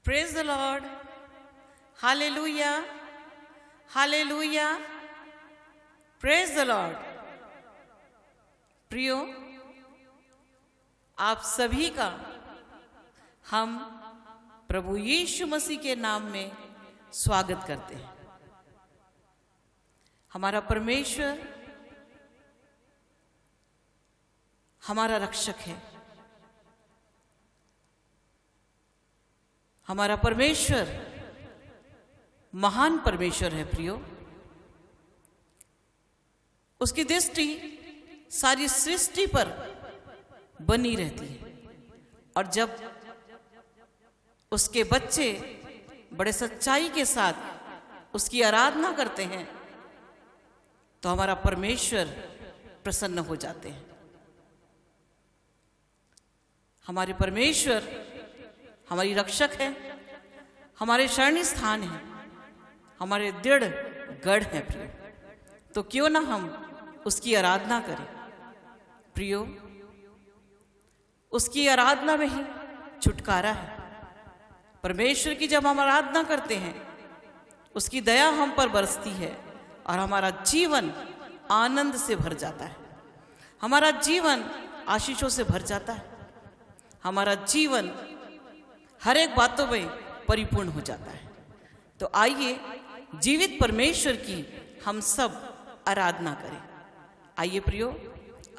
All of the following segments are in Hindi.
Praise the Lord. Hallelujah. Hallelujah. Praise the Lord. प्रियो, आप सभी का हम प्रभु यीशु मसीह के नाम में स्वागत करते हैं। हमारा परमेश्वर हमारा रक्षक है। हमारा परमेश्वर महान परमेश्वर है। प्रियो, उसकी दृष्टि सारी सृष्टि पर बनी रहती है और जब उसके बच्चे बड़े सच्चाई के साथ उसकी आराधना करते हैं तो हमारा परमेश्वर प्रसन्न हो जाते हैं। हमारे परमेश्वर हमारी रक्षक है, हमारे शरण स्थान है, हमारे दृढ़ गढ़ है। प्रियो, तो क्यों ना हम उसकी आराधना करें। प्रियो, उसकी आराधना में ही छुटकारा है। परमेश्वर की जब हम आराधना करते हैं उसकी दया हम पर बरसती है और हमारा जीवन आनंद से भर जाता है, हमारा जीवन आशीषों से भर जाता है, हमारा जीवन हर एक बातों में परिपूर्ण हो जाता है। तो आइए जीवित परमेश्वर की हम सब आराधना करें। आइए प्रियो,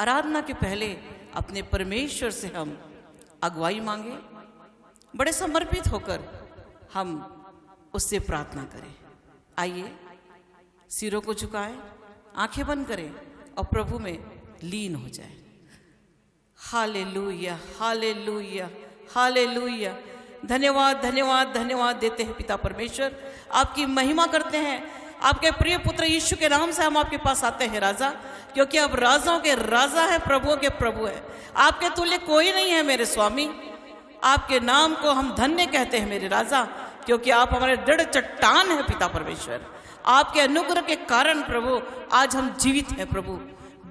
आराधना के पहले अपने परमेश्वर से हम अगुवाई मांगे, बड़े समर्पित होकर हम उससे प्रार्थना करें। आइए सिरों को झुकाएं, आंखें बंद करें और प्रभु में लीन हो जाएं। Hallelujah, hallelujah, hallelujah. धन्यवाद, धन्यवाद, धन्यवाद देते हैं पिता परमेश्वर, आपकी महिमा करते हैं। आपके प्रिय पुत्र यीशु के नाम से हम आपके पास आते हैं राजा, क्योंकि आप राजाओं के राजा है, प्रभुओं के प्रभु है। आपके तुल्य कोई नहीं है मेरे स्वामी। आपके नाम को हम धन्य कहते हैं मेरे राजा, क्योंकि आप हमारे दृढ़ चट्टान है पिता परमेश्वर। आपके अनुग्रह के कारण प्रभु आज हम जीवित हैं। प्रभु,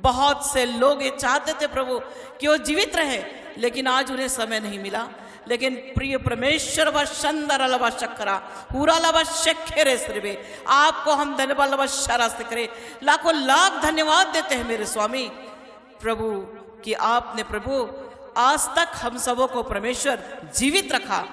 बहुत से लोग ये चाहते थे प्रभु कि वो जीवित रहे, लेकिन आज उन्हें समय नहीं मिला। लेकिन प्रिय परमेश्वर व शंदर लवा शक्करा पूरा लवा शेखेरे श्रीवे, आपको हम धन्यवाद लवा शरा से करें, लाखों लाख धन्यवाद देते हैं मेरे स्वामी प्रभु कि आपने प्रभु आज तक हम सबों को परमेश्वर जीवित रखा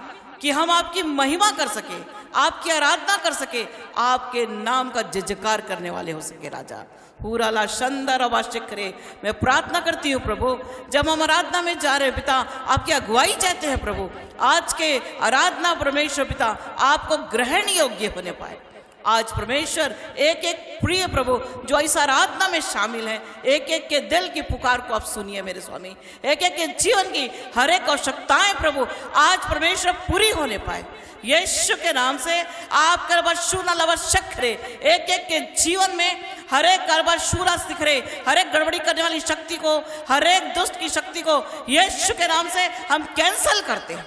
कि हम आपकी महिमा कर सके, आपकी आराधना कर सके, आपके नाम का जयजयकार करने वाले हो सके राजा। पूरा ला शंदर अवाशिखरे, मैं प्रार्थना करती हूँ प्रभु, जब हम आराधना में जा रहे हैं पिता, आपकी अगुवाई चाहते हैं प्रभु, आज के आराधना परमेश्वर पिता आपको ग्रहण योग्य होने पाए। आज परमेश्वर एक एक प्रिय प्रभु जो इस आराधना में शामिल है, एक एक के दिल की पुकार को आप सुनिए मेरे स्वामी। एक एक के जीवन की हर एक आवश्यकताएं प्रभु आज परमेश्वर पूरी होने पाए यीशु के नाम से। आप करबशूना लवशक्रे, एक एक के जीवन में हर एक करबशूरा सिखरे, हर एक गड़बड़ी करने वाली शक्ति को, हर एक दुष्ट की शक्ति को यीशु के नाम से हम कैंसल करते हैं।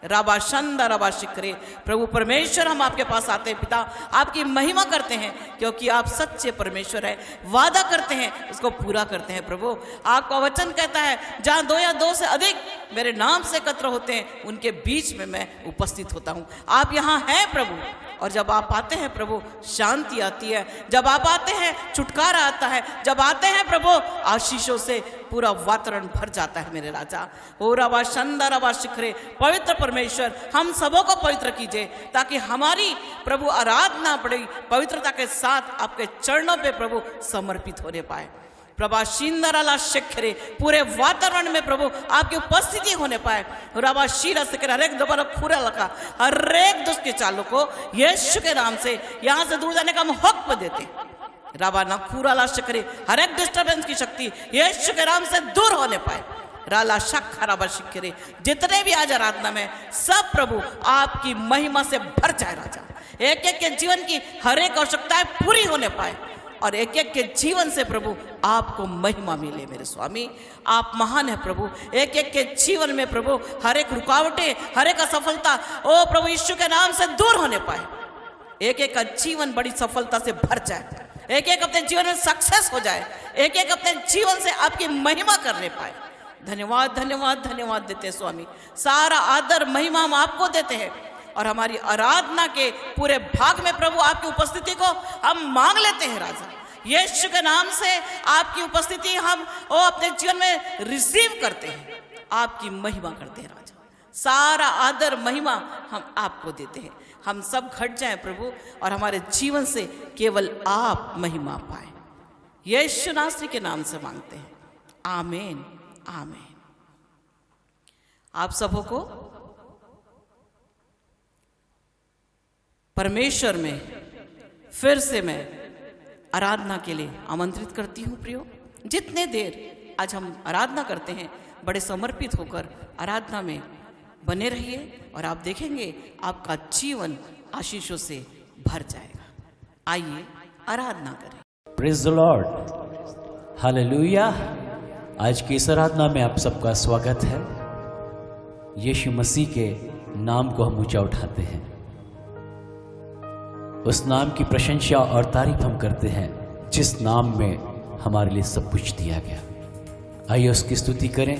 राबा शंदा राबा शिक्रे, प्रभु परमेश्वर हम आपके पास आते हैं पिता, आपकी महिमा करते हैं क्योंकि आप सच्चे परमेश्वर है। वादा करते हैं उसको पूरा करते हैं प्रभु। आपका वचन कहता है जहाँ दो या दो से अधिक मेरे नाम से एकत्र होते हैं उनके बीच में मैं उपस्थित होता हूँ। आप यहाँ हैं प्रभु, और जब आप आते हैं प्रभु शांति आती है, जब आप आते हैं छुटकारा आता है, जब आते हैं प्रभु आशीषों से पूरा वातावरण भर जाता है मेरे राजा। ओ रवा शंदा रवा शिखरे, पवित्र परमेश्वर हम सबों को पवित्र कीजिए ताकि हमारी प्रभु आराधना बड़ी पवित्रता के साथ आपके चरणों पे प्रभु समर्पित होने पाए। प्रभा शिंदराला शेखरे, पूरे वातावरण में प्रभु आपकी उपस्थिति होने पाए। रवा शीरा से हर एक दोबारा खुरा लगा, हर एक दुष्ट के चालों को यीशु के नाम से यहाँ से दूर जाने का हम हुक्म देते। रावा ना खुरा ला शेखरे, हर एक डिस्टर्बेंस की शक्ति यीशु के नाम से दूर होने पाए। राला शक राबा शिखरे, जितने भी आज आराधना में सब प्रभु आपकी महिमा से भर जाए राजा। एक एक के जीवन की हर एक आवश्यकताएं पूरी होने पाए और एक एक के जीवन से प्रभु आपको महिमा मिले मेरे स्वामी। आप महान है प्रभु। एक एक के जीवन में प्रभु हर एक रुकावटें, हर एक असफलता ओ प्रभु यीशु के नाम से दूर होने पाए। एक एक का जीवन बड़ी सफलता से भर जाए, एक एक अपने जीवन में सक्सेस हो जाए, एक एक अपने जीवन से आपकी महिमा करने पाए। धन्यवाद, धन्यवाद, धन्यवाद देते हैं स्वामी। सारा आदर महिमा हम आपको देते हैं और हमारी आराधना के पूरे भाग में प्रभु आपकी उपस्थिति को हम मांग लेते हैं राजा। यीशु के नाम से आपकी उपस्थिति हम अपने जीवन में रिसीव करते हैं, आपकी महिमा करते हैं राजा। सारा आदर महिमा हम आपको देते हैं। हम सब घट जाएं प्रभु और हमारे जीवन से केवल आप महिमा पाए। यीशु नासरी के नाम से मांगते हैं, आमीन आमीन। आप सबों को परमेश्वर में फिर से मैं आराधना के लिए आमंत्रित करती हूँ। प्रियो, जितने देर आज हम आराधना करते हैं बड़े समर्पित होकर आराधना में बने रहिए और आप देखेंगे आपका जीवन आशीषों से भर जाएगा। आइए आराधना करें। Praise the Lord, hallelujah. आज की इस आराधना में आप सबका स्वागत है। यीशु मसीह के नाम को हम ऊंचा उठाते हैं, उस नाम की प्रशंसा और तारीफ हम करते हैं जिस नाम में हमारे लिए सब कुछ दिया गया। आइए उसकी स्तुति करें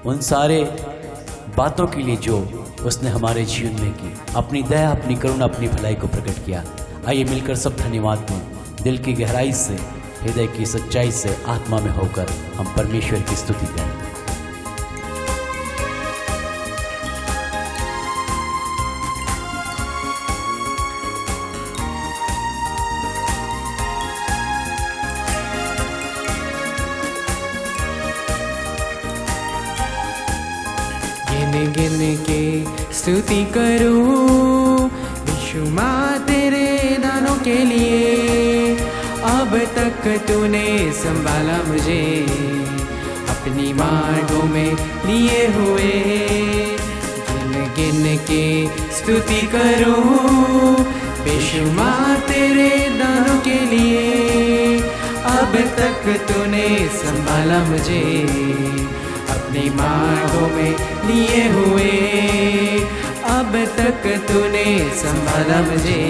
उन सारे बातों के लिए जो उसने हमारे जीवन में की, अपनी दया, अपनी करुणा, अपनी भलाई को प्रकट किया। आइए मिलकर सब धन्यवाद दें, दिल की गहराई से, हृदय की सच्चाई से, आत्मा में होकर हम परमेश्वर की स्तुति करें। गिन गिन के स्तुति करूं यीशु माँ तेरे दानों के लिए। अब तक तूने संभाला मुझे अपनी मार्गों में लिए हुए। गिन गिन के स्तुति करूं यीशु माँ तेरे दानों के लिए। अब तक तूने संभाला मुझे अपनी मार्गों में लिए हुए। अब तक तूने संभाला मुझे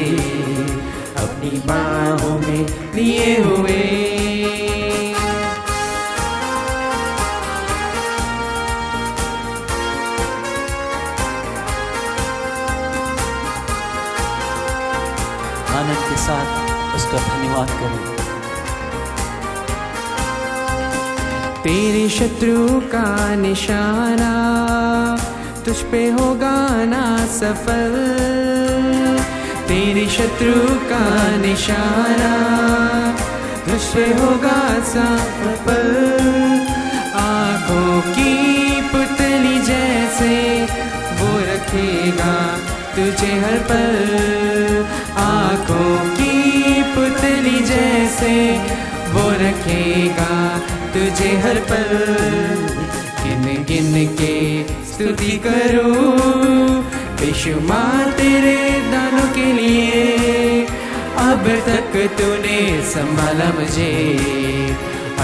अपनी बाहों में लिए हुए। आनंद के साथ उसका धन्यवाद करें। तेरे शत्रु का निशाना तुझ पे होगा ना सफल। तेरे शत्रु का निशाना तुझ पे होगा सफल। आँखों की पुतली जैसे वो रखेगा तुझे हर पल। आँखों की पुतली जैसे वो रखेगा तुझे हर पल। गिन गिन के स्तुति करूं बेशुमार तेरे दानों के लिए। अब तक तूने संभाला मुझे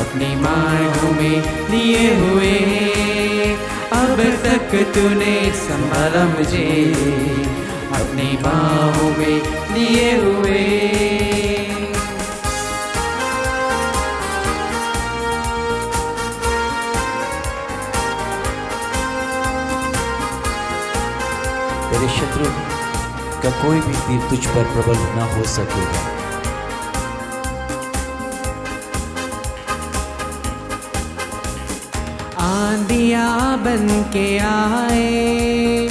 अपनी मार्गों में लिए हुए। अब तक तूने संभाला मुझे अपनी बाहों में लिए हुए। तेरे शत्रु का कोई भी तीर तुझ पर प्रबल ना हो सकेगा। आंधियाँ बन के आए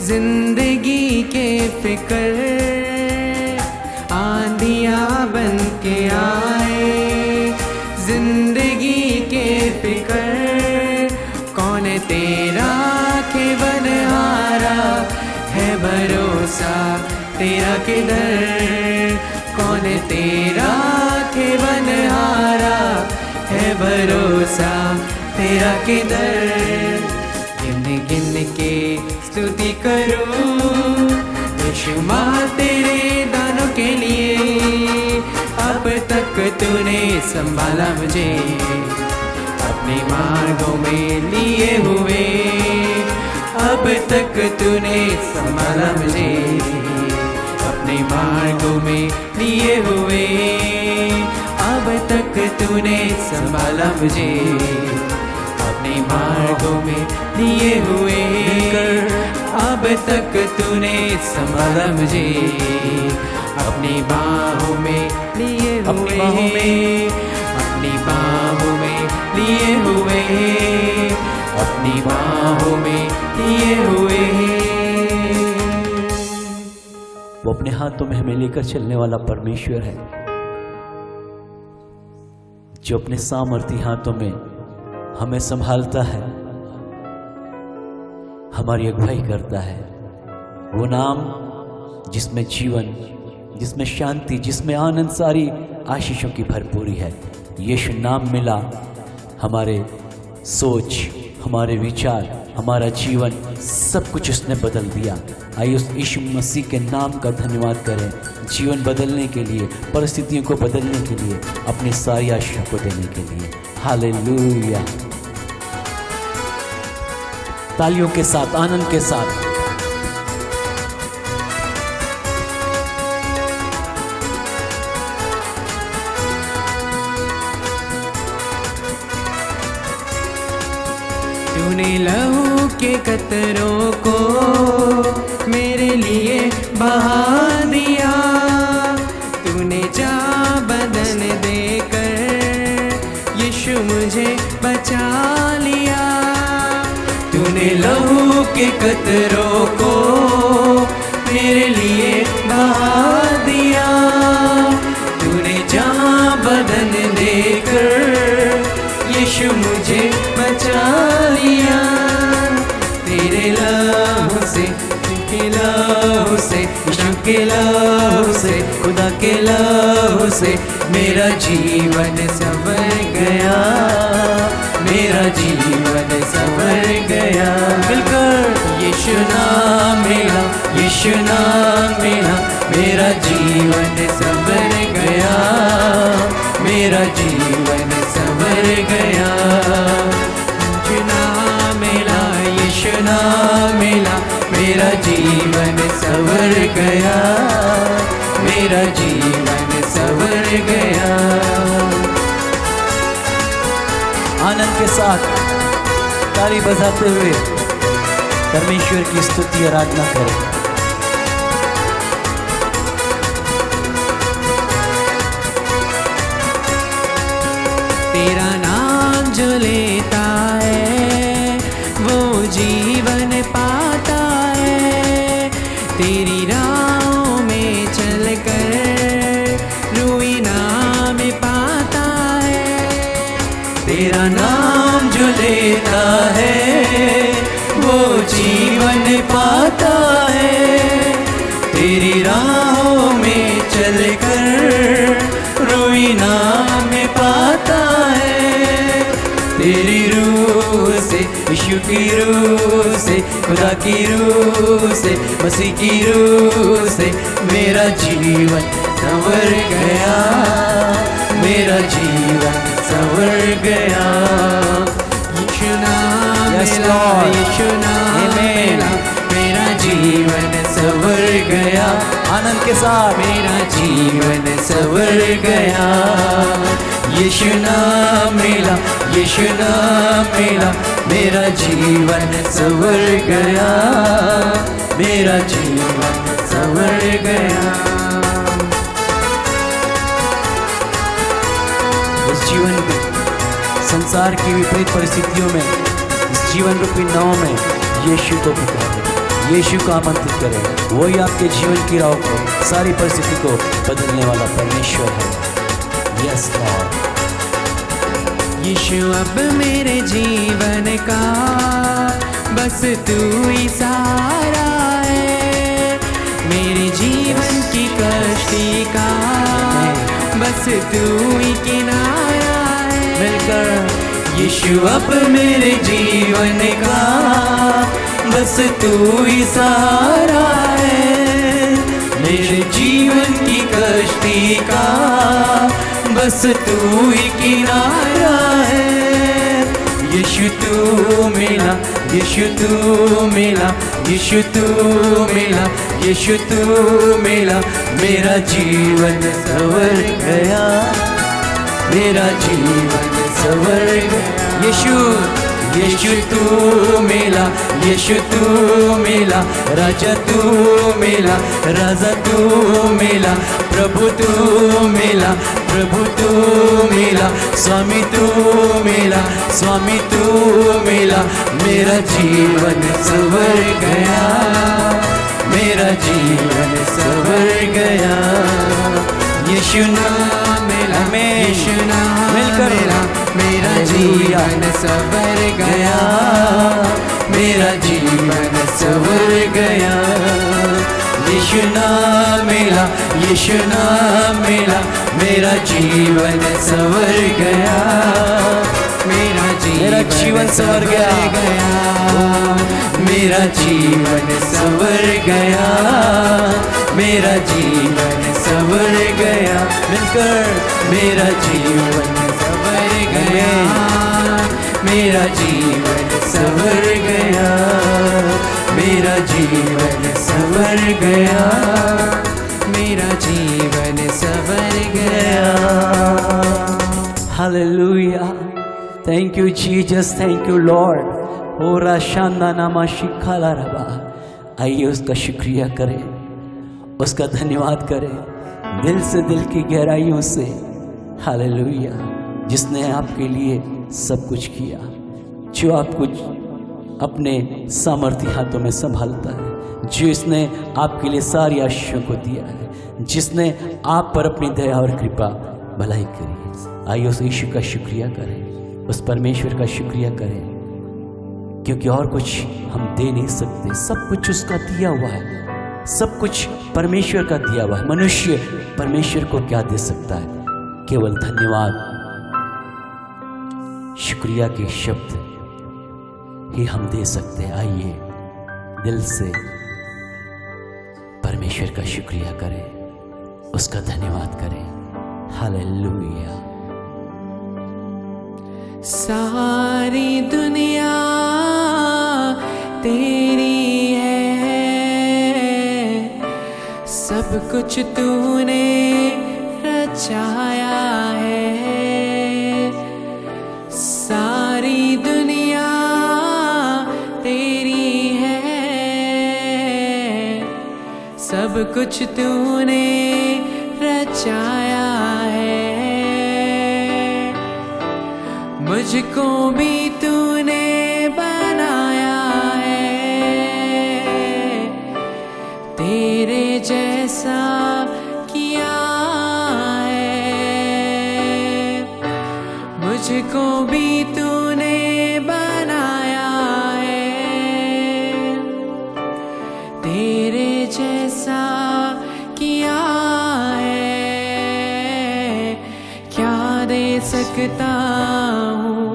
जिंदगी के फिक्र। आंधियाँ बन के आए जिंदगी के फिक्र। कौन है तेरा केवल हारा है भरोसा तेरा किधर। कौन है तेरा केवल हारा है भरोसा तेरा किधर। गिन गिन के स्तुति करूं बेशुमार तेरे दानों के लिए। अब तक तूने संभाला मुझे अपने मार्गों में लिए हुए। अब तक तूने संभाला मुझे अपने मार्गों में लिए हुए। अब तक तूने संभाला मुझे अपने मार्गों में लिए हुए। अब तक तूने संभाला मुझे अपनी बाहों में लिए अपनी हुए, बाहों में, अपनी बाहों में लिए हुए, अपनी बाहों में लिए हुए। वो अपने हाथों में हमें लेकर चलने वाला परमेश्वर है, जो अपने सामर्थी हाथों में हमें संभालता है, हमारी अगुवाई करता है। वो नाम जिसमें जीवन, जिसमें शांति, जिसमें आनंद, सारी आशीषों की भरपूरी है। यीशु नाम मिला, हमारे सोच, हमारे विचार, हमारा जीवन, सब कुछ उसने बदल दिया। आइए उस यीशु मसीह के नाम का धन्यवाद करें, जीवन बदलने के लिए, परिस्थितियों को बदलने के लिए, अपनी सारी आशा को देने के लिए। हालेलुया। तालियों के साथ, आनंद के साथ तूने लहू के कतरों को मेरे लिए बहा दिया, तूने जा बदन देकर यीशु मुझे बचा लिया। तूने लहू के कतरों को मेरे लिए बहा दिया, तूने जा बदन देकर यीशु मुझे बचा लिया। तेरे लहू से, के लहू से, यीशु के लहू से, खुदा के लहू से मेरा जीवन संवर गया, मेरा जीवन संवर गया। मिलकर यीशु नाम मिला, यीशु नाम मिला, मेरा जीवन संवर गया, मेरा जीवन संवर गया। यीशु नाम मिला, यीशु नाम मिला, मेरा जीवन संवर गया, मेरा जीवन संवर गया। आनंद के साथ ताली बजाते हुए परमेश्वर की स्तुति आराधना करें। तेरा नाम जो लेता है वो जीवन पाता है, तेरी राहों में चलकर रूई नाम पाता है। तेरा नाम जो लेता है वो जीवन पाता है, तेरी राहों में चलकर रूई नाम पाता है। तेरी रूह से, यीशु की रूह से, खुदा की रूह से, मसीह की रूह से मेरा जीवन संवर गया, मेरा जीवन संवर गया। यीशु नाम मिला, यीशु नाम मिला, मेरा जीवन संवर गया। आनंद के साथ मेरा जीवन संवर गया। यीशु नाम मिला, यीशु नाम मिला, मेरा जीवन संवर गया, मेरा जीवन संवर गया। इस जीवन में, संसार की विपरीत परिस्थितियों में, इस जीवन रूपी नाव में यीशु को पुकारें, यीशु को आमंत्रित करें। वही आपके जीवन की राह को, सारी परिस्थिति को बदलने वाला परमेश्वर है। Yes Lord. यीशु अब मेरे जीवन का बस तू ही सहारा है, मेरे जीवन की कश्ती का बस तू ही किनारा है। मिलकर यीशु अब मेरे जीवन का बस तू ही सहारा है, मेरे जीवन की कश्ती का बस तू ही किनारा है। यीशु तू मिला, यीशु तू मिला, यीशु तू मिला, यीशु तू मिला, मेरा जीवन संवर गया, मेरा जीवन संवर गया। यीशु, यीशु तू मिला, यीशु तू मिला, राजा तू मिला, राजा तू मिला, प्रभु तू मिला, प्रभु तू मिला, स्वामी तू मिला, स्वामी तू मिला। मेरा जीवन संवर गया, मेरा जीवन संवर गया। यीशु नाम मिला, यीशु नाम मिला, मेरा जीवन संवर गया, मेरा जीवन संवर गया। यीशु नाम मिला, यीशु नाम मिला, मेरा जीवन संवर गया, मेरा जीवन संवर गया, मेरा जीवन संवर गया, मेरा जीवन संवर गया। मिलकर मेरा जीवन संवर गया, मेरा जीवन संवर गया, मेरा जीवन संवर गया, मेरा जीवन संवर गया। Hallelujah, thank you Jesus, thank you lord. ओ राशांदा नामा शिखाला रबा। आइए उसका शुक्रिया करें, उसका धन्यवाद करें दिल से, दिल की गहराइयों से। हालेलुया, जिसने आपके लिए सब कुछ किया, जो आपको अपने सामर्थ्य हाथों में संभालता है, जो इसने आपके लिए सारी आशीषों को दिया है, जिसने आप पर अपनी दया और कृपा भलाई करी है। आइए उस यीशु का शुक्रिया करें, उस परमेश्वर का शुक्रिया करें, क्योंकि और कुछ हम दे नहीं सकते। सब कुछ उसका दिया हुआ है, सब कुछ परमेश्वर का दिया हुआ है। मनुष्य परमेश्वर को क्या दे सकता है? केवल धन्यवाद, शुक्रिया के शब्द ही हम दे सकते हैं। आइए दिल से परमेश्वर का शुक्रिया करें, उसका धन्यवाद करें। हालेलुया। सारी दुनिया तेरी है, सब कुछ तूने रचाया है। सारी दुनिया तेरी है, सब कुछ तूने रचाया है। मुझको भी तूने बनाया है, तेरे जैसा किया है। मुझको भी तूने बनाया है, तेरे जैसा किया है। क्या दे सकता हूँ,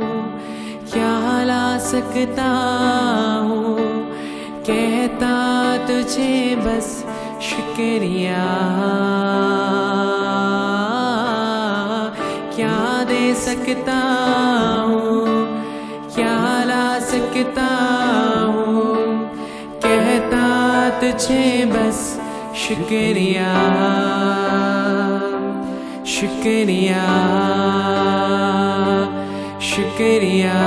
क्या ला सकता हूँ, कहता तुझे बस शुक्रिया। क्या दे सकता हूँ, क्या ला सकता हूँ, कहता तुझे बस शुक्रिया, शुक्रिया, शुक्रिया,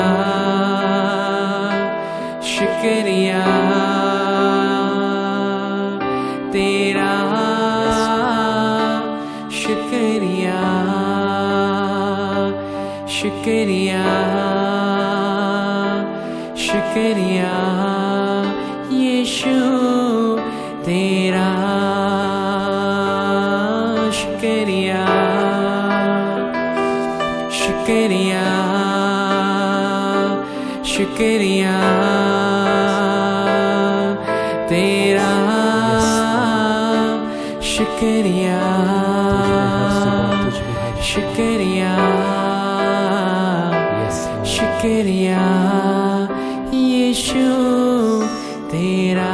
शुक्रिया तेरा, शुक्रिया, शुक्रिया, शुक्रिया यीशु तेरा, शुक्रिया, शुक्रिया, शुक्रिया तेरा, शुक्रिया, शुक्रिया, शुक्रिया यीशु तेरा,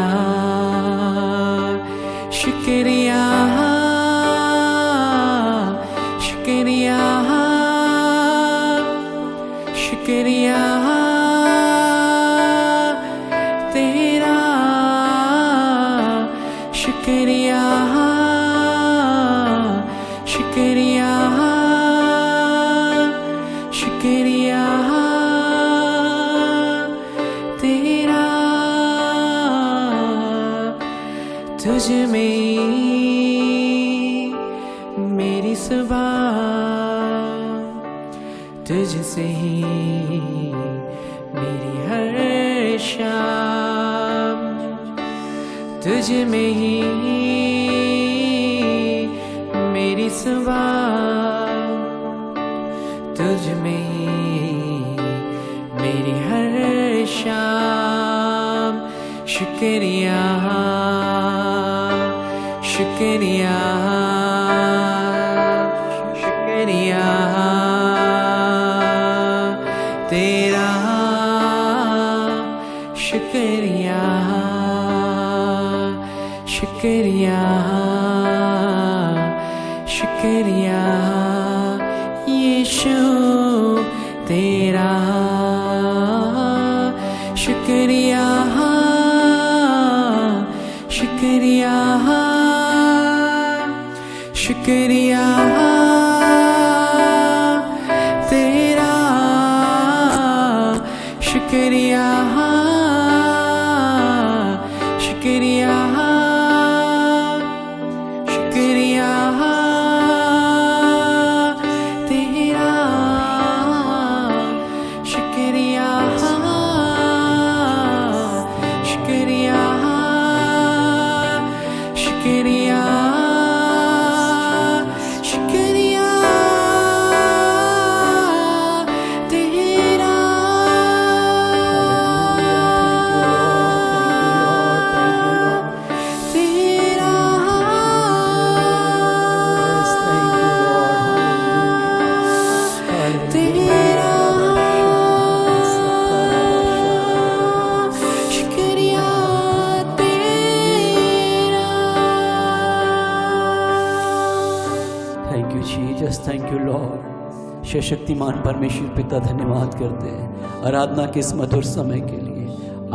शुक्रिया, शुक्रिया, शुक्रिया तेरा, शुक्रिया, शुक्रिया, शुक्रिया तुझसे ही मेरी हर शाम, तुझ में ही मेरी सुबह, तुझ में ही मेरी हर शाम। शुक्रिया शुक्रिया शुक्रिया तेरा, शुक्रिया शुक्रिया शुक्रिया यीशु तेरा, शुक्रिया शुक्रिया शुक्रिया तेरा, शुक्रिया शुक्रिया शुक्रिया तेरा, शुक्रिया शुक्रिया शुक्रिया शुक्रिया तेरा। Thank you Jesus, thank you Lord. Shaktimaan परमेश्वर पिता धन्यवाद करते हैं आराधना के इस मधुर समय के लिए।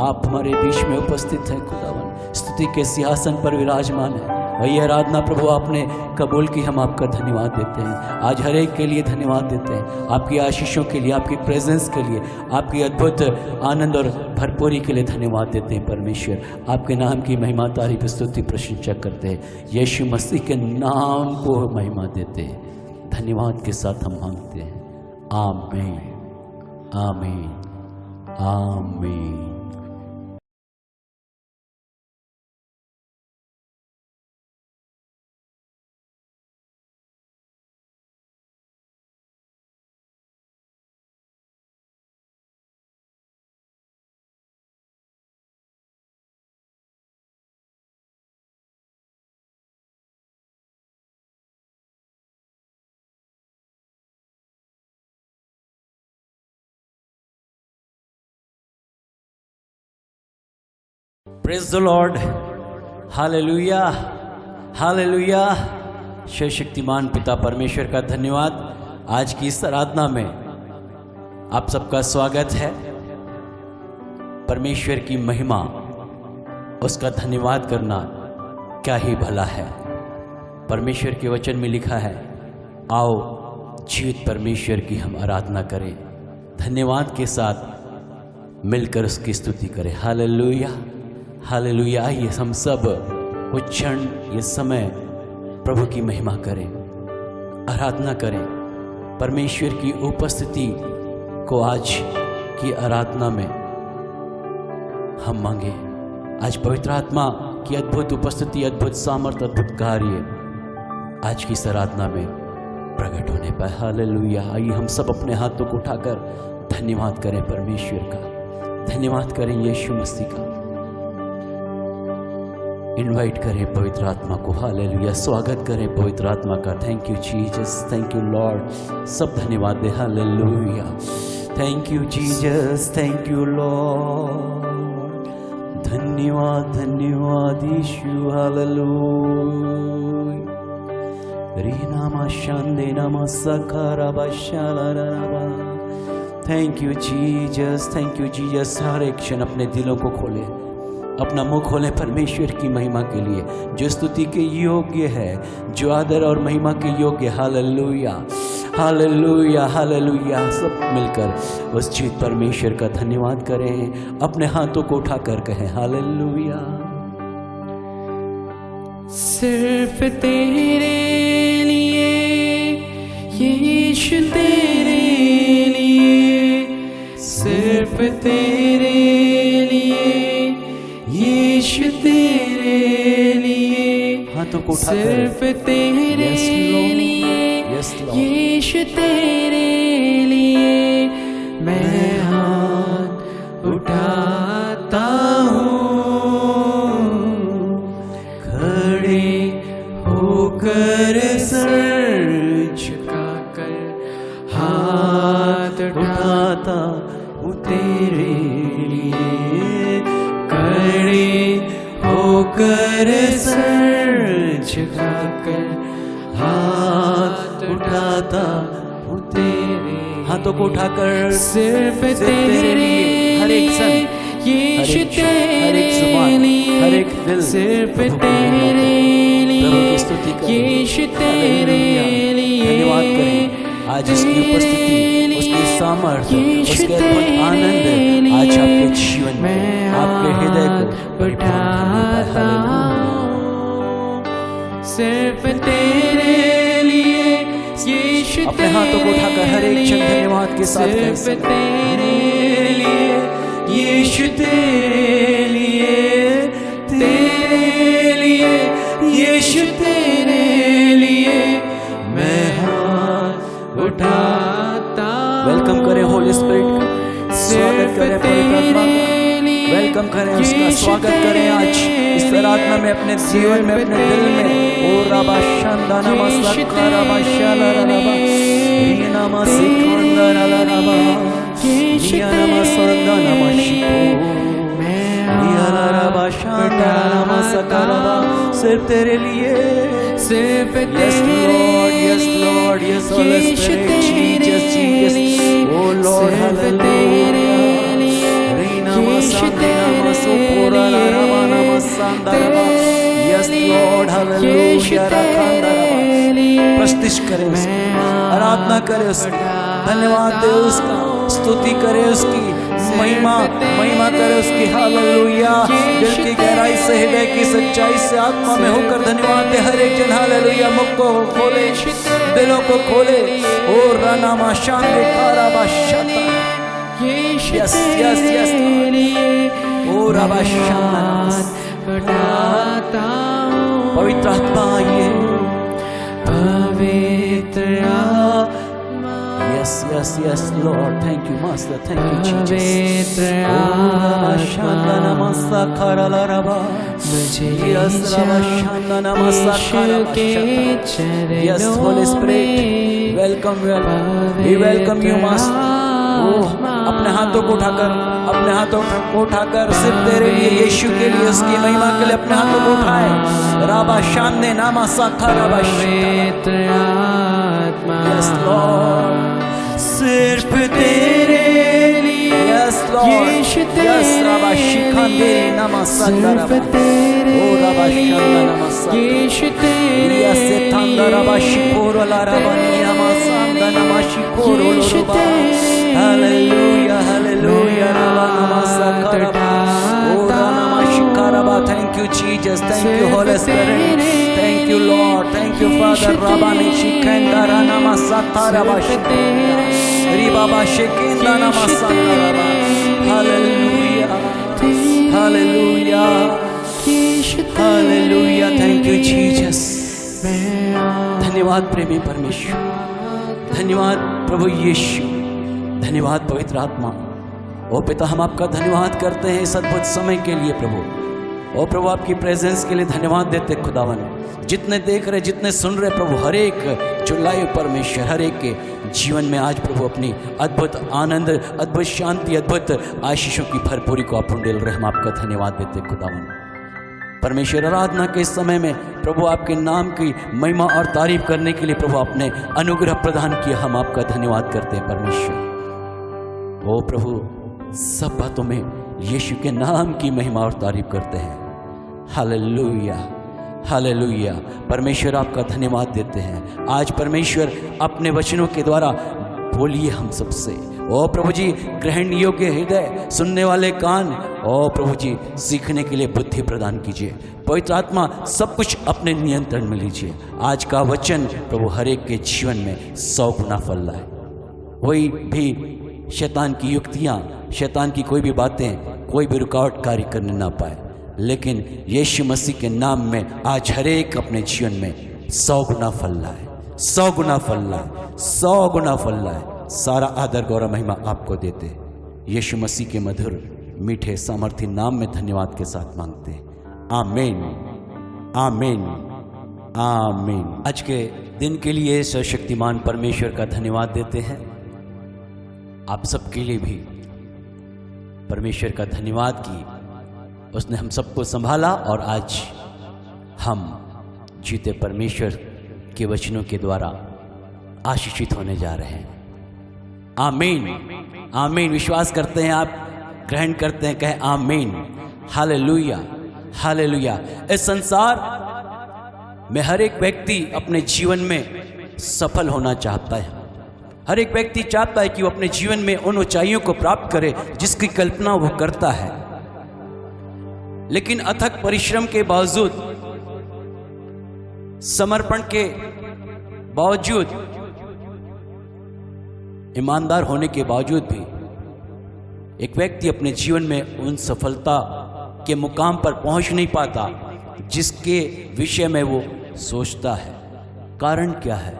आप हमारे बीच में उपस्थित हैं खुदावन, स्तुति के सिंहासन पर विराजमान है। वही आराधना प्रभु आपने कबूल की, हम आपका धन्यवाद देते हैं। आज हर एक के लिए धन्यवाद देते हैं, आपकी आशीषों के लिए, आपकी प्रेजेंस के लिए, आपकी अद्भुत आनंद और भरपूरी के लिए धन्यवाद देते हैं परमेश्वर। आपके नाम की महिमा तारीफ स्तुति प्रशंसा करते हैं, यीशु मसीह के नाम को महिमा देते हैं। धन्यवाद के साथ हम मांगते हैं, आमीन आमीन आमीन। Praise the Lord, hallelujah hallelujah. सर्वशक्तिमान पिता परमेश्वर का धन्यवाद। आज की इस आराधना में आप सबका स्वागत है। परमेश्वर की महिमा, उसका धन्यवाद करना क्या ही भला है। परमेश्वर के वचन में लिखा है, आओ जीवित परमेश्वर की हम आराधना करें, धन्यवाद के साथ मिलकर उसकी स्तुति करें। Hallelujah hallelujah. ये हम सब कुछ क्षण, ये समय प्रभु की महिमा करें, आराधना करें। परमेश्वर की उपस्थिति को आज की आराधना में हम मांगे। आज पवित्र आत्मा की अद्भुत उपस्थिति, अद्भुत सामर्थ्य, अद्भुत कार्य आज की इस आराधना में प्रकट होने पर। हालेलुया। आइए हम सब अपने हाथों को उठाकर धन्यवाद करें परमेश्वर का, धन्यवाद करें यीशु मसीह का। इनवाइट करें पवित्र आत्मा को। हालेलुया। स्वागत करें पवित्र आत्मा का। Thank you Jesus, thank you lord. सब धन्यवाद दे। Hallelujah. Thank you Jesus, thank you lord. धन्यवाद धन्यवाद यीशु। हालेलुया। री नामा शांदे नामा सखारा बशाला। Thank you Jesus, thank you Jesus. हर एक क्षण अपने दिलों को खोले, अपना मुंह खोलें परमेश्वर की महिमा के लिए, जो स्तुति के योग्य है, जो आदर और महिमा के योग्य। Hallelujah hallelujah hallelujah. सब मिलकर उस जीवित परमेश्वर का धन्यवाद करें, अपने हाथों को उठाकर कहें हालेलुया। सिर्फ तेरे लिए यीशु, तेरे लिए तेरे लिए, यीशु तेरे लिए, हाथों को उठाकर सिर्फ तेरे Yes, Lord. लिए, Yes, Lord. यीशु तेरे लिए मैं हाथ उठाता हूँ। खड़े होकर सर झुकाकर हाथ उठाता हूँ तेरे लिए। खड़े होकर सर झुकाकर हाथ उठाता हूँ तेरे। हाथों को उठाकर सिर्फ तेरे लिए, हर एक सन, यीशु हर एक जुबान, हर एक दिल सिर्फ प्रभु की तेरे प्रभु की लिए, स्तुति करें। यीशु तेरे हालेलुया। लिए, धन्यवाद करें आज उसकी उपस्थिति, उसकी सामर्थ्य, यीशु उसके अद्भुत आनंद आज आपके जीवन में, आपके हृदय को परिपूर्ण करने उठाता पाए। हूँ। सिर्फ तेरे लिए, यीशु अपने हाथों को उठाकर हर एक क्षण धन्यवाद के साथ कहें। सिर्फ तेरे लिए, यीशु तेरे लिए, तेरे लिए, यीशु तेरे लिए मैं हाथ उठाता हूँ। वेलकम करें होली स्पिरिट का, स्वागत करें पवित्र आत्मा का, वेलकम करें उसका, स्वागत करें आज इस आराधना में, अपने जीवन में, अपने दिल में। ओ राबा शांदा नामा सक्का राबा शाला राबा रीना मा सिकंदा राला राबा रिया नामा संदा नामा शिको रिया राबा शांदा नामा सक्का राबा। सिर्फ तेरे लिए, सिर्फ yes Lord, yes Lord, yes Holy Spirit, Jesus, Jesus, oh Lord, hallelujah. Reina ma sandina ma sopora la rama nama sandarama. Yes Lord, hallelujah. Rakhanda rama. प्रस्तुत करें उसकी, आराधना करें उसकी, धन्यवाद दे उसका, स्तुति करे उसकी, महिमा करे उसकी। हालेलुया। दिल की गहराई से, हृदय की सच्चाई से, आत्मा में होकर धन्यवाद दे हर एक जन। हालेलुया। मुख को खोले, दिलों को खोले। ओ रानामा शांति काराबा शांता। यस यस यस ओ राबा शांता। पवित्र आत्मा आइए, पवित्र आत्मा। Yes yes yes lord, thank you master, thank you Jesus. ओ राबा शांता नमस्ता कराला राबा मुझे यस राबा शांता नमस्ता कराबा शांता। Yes holy spirit, welcome we welcome you master. अपने हाथों को उठाकर, अपने हाथों को उठाकर सिर्फ तेरे लिए, यीशु के लिए, उसकी महिमा के लिए अपने हाथों को उठाए। राबा शांदे नामा साखा राबा यस लॉर्ड, सिर्फ तेरे लिए, यस लॉर्ड, यस राबा शिखांदे नामा साखा राबा ओ राबा शांदा नामा साखा यीशु तेरे यस थांदा राबा शिकोर वाला राबा नामा साखा नामा शिकोर राबा। Hallelujah, hallelujah. Thank you, Jesus. Thank you, Holy Spirit. Thank you, Lord. Thank you, Father. Rabani Shikendara Namasatara Ribaba Shikendana Masatara. Hallelujah. Hallelujah. Hallelujah. Thank you, Jesus. धन्यवाद प्रेमी परमेश्वर, धन्यवाद प्रभु यीशु, धन्यवाद पवित्र आत्मा। ओ पिता, हम आपका धन्यवाद करते हैं इस अद्भुत समय के लिए प्रभु। ओ प्रभु, आपकी प्रेजेंस के लिए धन्यवाद देते खुदावन। जितने देख रहे, जितने सुन रहे प्रभु, हर एक जो लाइव परमेश्वर, हर एक के जीवन में आज प्रभु अपनी अद्भुत आनंद, अद्भुत शांति, अद्भुत आशीषों की भरपूरी को आप उंडेल रहे। हम आपका धन्यवाद देते खुदावन। परमेश्वर, आराधना के इस समय में प्रभु आपके नाम की महिमा और तारीफ करने के लिए प्रभु आपने अनुग्रह प्रदान किया। हम आपका धन्यवाद करते हैं परमेश्वर। ओ प्रभु, सब बातों में यीशु के नाम की महिमा और तारीफ करते हैं। Hallelujah, hallelujah. परमेश्वर, आपका धन्यवाद देते हैं। आज परमेश्वर अपने वचनों के द्वारा बोलिए हम सबसे। ओ प्रभु जी, ग्रहण योग्य हृदय, सुनने वाले कान, ओ प्रभु जी, सीखने के लिए बुद्धि प्रदान कीजिए। पवित्र आत्मा, सब कुछ अपने नियंत्रण में लीजिए। आज का वचन प्रभु हर एक के जीवन में 100 गुना फल लाए। कोई भी शैतान की युक्तियाँ, शैतान की कोई भी बातें, कोई भी रुकावट कार्य करने ना पाए। लेकिन यीशु मसीह के नाम में आज हर एक अपने जीवन में 100 गुना फल लाए, 100 गुना फल लाए, 100 गुना फल लाए। सारा आदर गौरव महिमा आपको देते यीशु मसीह के मधुर मीठे सामर्थी नाम में धन्यवाद के साथ मांगते हैं। आमीन, आमीन, आमीन। आज के दिन के लिए सर्वशक्तिमान परमेश्वर का धन्यवाद देते हैं। आप सबके लिए भी परमेश्वर का धन्यवाद कि उसने हम सबको संभाला और आज हम जीते परमेश्वर के वचनों के द्वारा आशीषित होने जा रहे हैं। आमीन, आमीन। विश्वास करते हैं आप, ग्रहण करते हैं, कहें आमीन, हालेलुया, हालेलुया। इस संसार में हर एक व्यक्ति अपने जीवन में सफल होना चाहता है। हर एक व्यक्ति चाहता है कि वो अपने जीवन में उन ऊंचाइयों को प्राप्त करे जिसकी कल्पना वो करता है। लेकिन अथक परिश्रम के बावजूद, समर्पण के बावजूद, ईमानदार होने के बावजूद भी एक व्यक्ति अपने जीवन में उन सफलता के मुकाम पर पहुंच नहीं पाता जिसके विषय में वो सोचता है। कारण क्या है?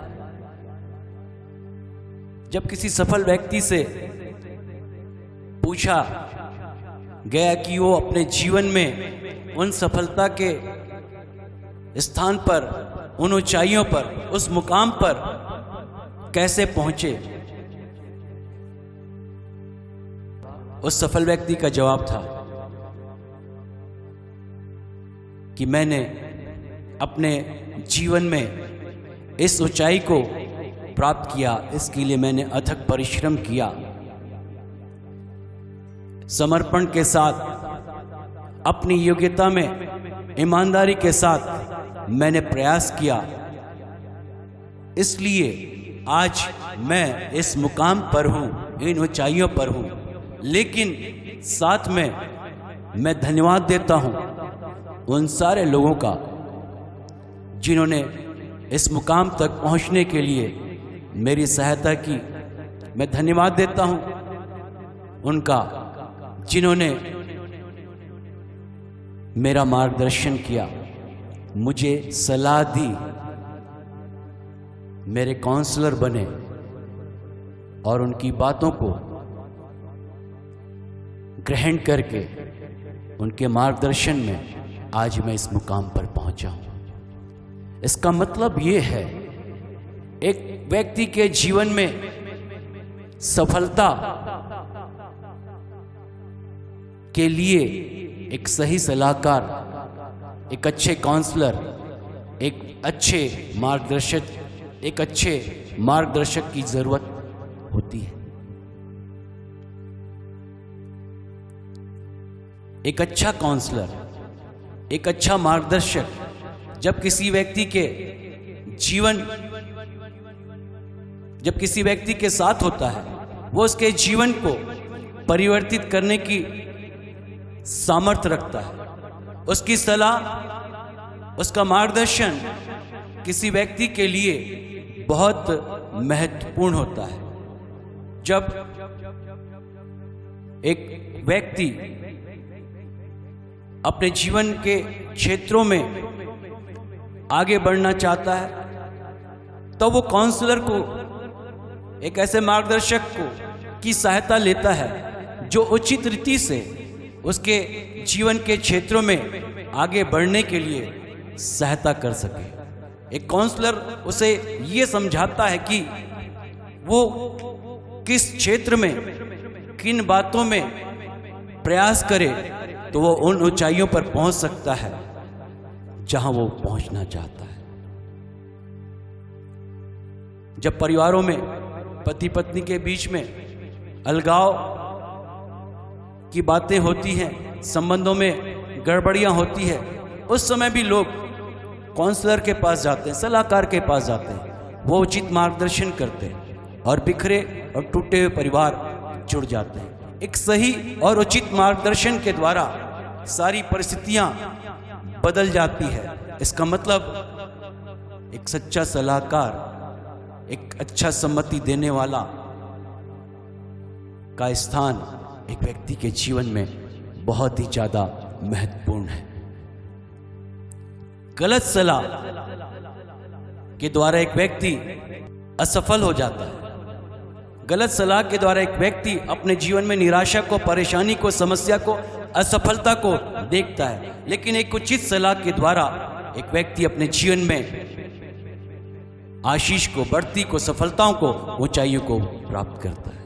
जब किसी सफल व्यक्ति से पूछा गया कि वो अपने जीवन में उन सफलता के स्थान पर, उन ऊंचाइयों पर, उस मुकाम पर कैसे पहुंचे, उस सफल व्यक्ति का जवाब था कि मैंने अपने जीवन में इस ऊंचाई को प्राप्त किया, इसके लिए मैंने अथक परिश्रम किया, समर्पण के साथ, अपनी योग्यता में ईमानदारी के साथ मैंने प्रयास किया, इसलिए आज मैं इस मुकाम पर हूं, इन ऊंचाइयों पर हूं। लेकिन साथ में मैं धन्यवाद देता हूं उन सारे लोगों का जिन्होंने इस मुकाम तक पहुंचने के लिए मेरी सहायता की। मैं धन्यवाद देता हूं उनका जिन्होंने मेरा मार्गदर्शन किया, मुझे सलाह दी, मेरे काउंसलर बने और उनकी बातों को ग्रहण करके उनके मार्गदर्शन में आज मैं इस मुकाम पर पहुंचा हूं। इसका मतलब ये है, एक व्यक्ति के जीवन में सफलता के लिए एक सही सलाहकार, एक अच्छे काउंसलर, एक अच्छे मार्गदर्शक की जरूरत होती है। एक अच्छा काउंसलर, एक अच्छा मार्गदर्शक जब किसी व्यक्ति के साथ होता है, वो उसके जीवन को परिवर्तित करने की सामर्थ्य रखता है। उसकी सलाह, उसका मार्गदर्शन किसी व्यक्ति के लिए बहुत महत्वपूर्ण होता है। जब एक व्यक्ति अपने जीवन के क्षेत्रों में आगे बढ़ना चाहता है तो वो काउंसलर को, एक ऐसे मार्गदर्शक की सहायता लेता है जो उचित रीति से उसके जीवन के क्षेत्रों में आगे बढ़ने के लिए सहायता कर सके। एक काउंसलर उसे ये समझाता है कि वो किस क्षेत्र में, किन बातों में प्रयास करे तो वो उन ऊंचाइयों पर पहुंच सकता है जहां वो पहुंचना चाहता है। जब परिवारों में, पति पत्नी के बीच में अलगाव की बातें होती हैं, संबंधों में गड़बड़ियां होती है, उस समय भी लोग काउंसलर के पास जाते हैं, सलाहकार के पास जाते हैं। वो उचित मार्गदर्शन करते हैं और बिखरे और टूटे हुए परिवार जुड़ जाते हैं। एक सही और उचित मार्गदर्शन के द्वारा सारी परिस्थितियां बदल जाती है। इसका मतलब एक सच्चा सलाहकार, एक अच्छा सम्मति देने वाला का स्थान एक व्यक्ति के जीवन में बहुत ही ज़्यादा महत्वपूर्ण है। गलत सलाह के द्वारा एक व्यक्ति असफल हो जाता है। गलत सलाह के द्वारा एक व्यक्ति अपने जीवन में निराशा को, परेशानी को, समस्या को, असफलता को देखता है। लेकिन एक उचित सलाह के द्वारा एक व्यक्ति अपने जीवन में आशीष को, बढ़ती को, सफलताओं को, ऊंचाइयों को प्राप्त करता है।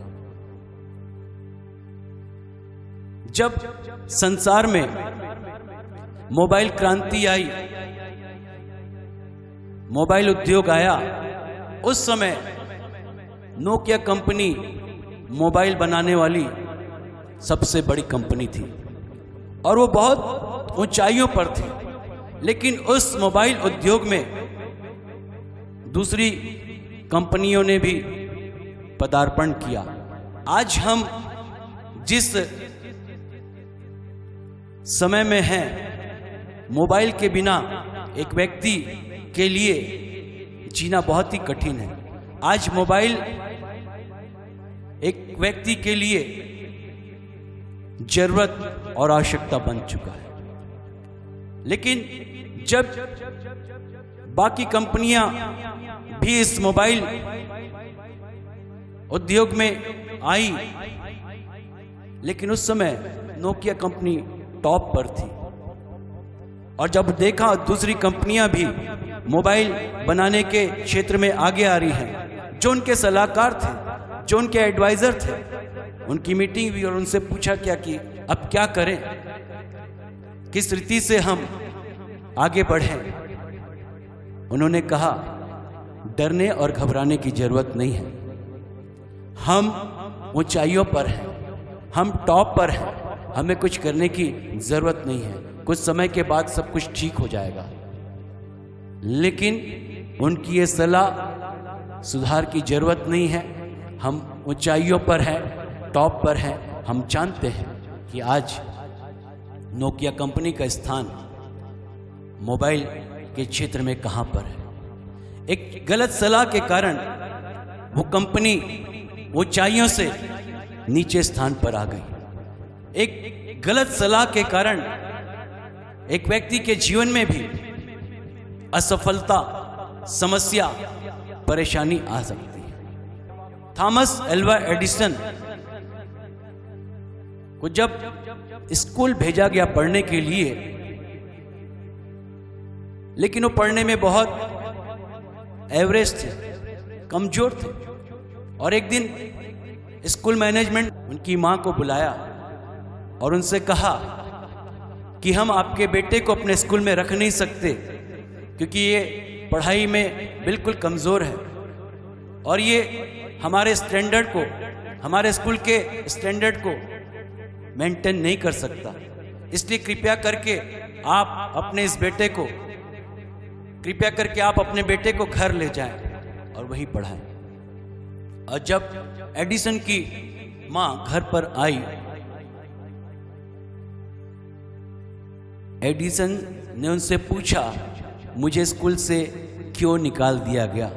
जब संसार में मोबाइल क्रांति आई, मोबाइल उद्योग आया, उस समय नोकिया कंपनी मोबाइल बनाने वाली सबसे बड़ी कंपनी थी और वो बहुत ऊंचाइयों पर थी। लेकिन उस मोबाइल उद्योग में दूसरी कंपनियों ने भी पदार्पण किया। आज हम जिस समय में हैं, मोबाइल के बिना एक व्यक्ति के लिए जीना बहुत ही कठिन है। आज मोबाइल एक व्यक्ति के लिए जरूरत और आवश्यकता बन चुका है। लेकिन जब बाकी कंपनियां भी इस मोबाइल उद्योग में आई, लेकिन उस समय नोकिया कंपनी टॉप पर थी। और जब देखा दूसरी कंपनियां भी मोबाइल बनाने के क्षेत्र में आगे आ रही हैं, जो उनके सलाहकार थे, जो उनके एडवाइजर थे, उनकी मीटिंग हुई और उनसे पूछा क्या कि अब क्या करें, किस रीति से हम आगे बढ़ें। उन्होंने कहा डरने और घबराने की जरूरत नहीं है, हम ऊंचाइयों पर हैं, हम टॉप पर हैं, हमें कुछ करने की जरूरत नहीं है, कुछ समय के बाद सब कुछ ठीक हो जाएगा। लेकिन उनकी ये सलाह सुधार की जरूरत नहीं है, हम ऊंचाइयों पर हैं, टॉप पर हैं। हम जानते हैं कि आज नोकिया कंपनी का स्थान मोबाइल के क्षेत्र में कहां पर है। एक गलत सलाह के कारण वो कंपनी ऊंचाइयों से नीचे स्थान पर आ गई। एक गलत सलाह के कारण एक व्यक्ति के जीवन में भी असफलता, समस्या, परेशानी आ सकती है। थॉमस एल्वा एडिसन को जब स्कूल भेजा गया पढ़ने के लिए, लेकिन वो पढ़ने में बहुत एवरेज थे, कमजोर थे। और एक दिन स्कूल मैनेजमेंट उनकी मां को बुलाया और उनसे कहा कि हम आपके बेटे को अपने स्कूल में रख नहीं सकते क्योंकि ये पढ़ाई में बिल्कुल कमज़ोर है और ये हमारे स्टैंडर्ड को, हमारे स्कूल के स्टैंडर्ड को मेंटेन नहीं कर सकता। इसलिए कृपया करके आप अपने इस बेटे को, कृपया करके आप अपने बेटे को घर ले जाएं और वहीं पढ़ाएं। और जब एडिसन की मां घर पर आई, एडिसन ने उनसे पूछा मुझे स्कूल से क्यों निकाल दिया गया।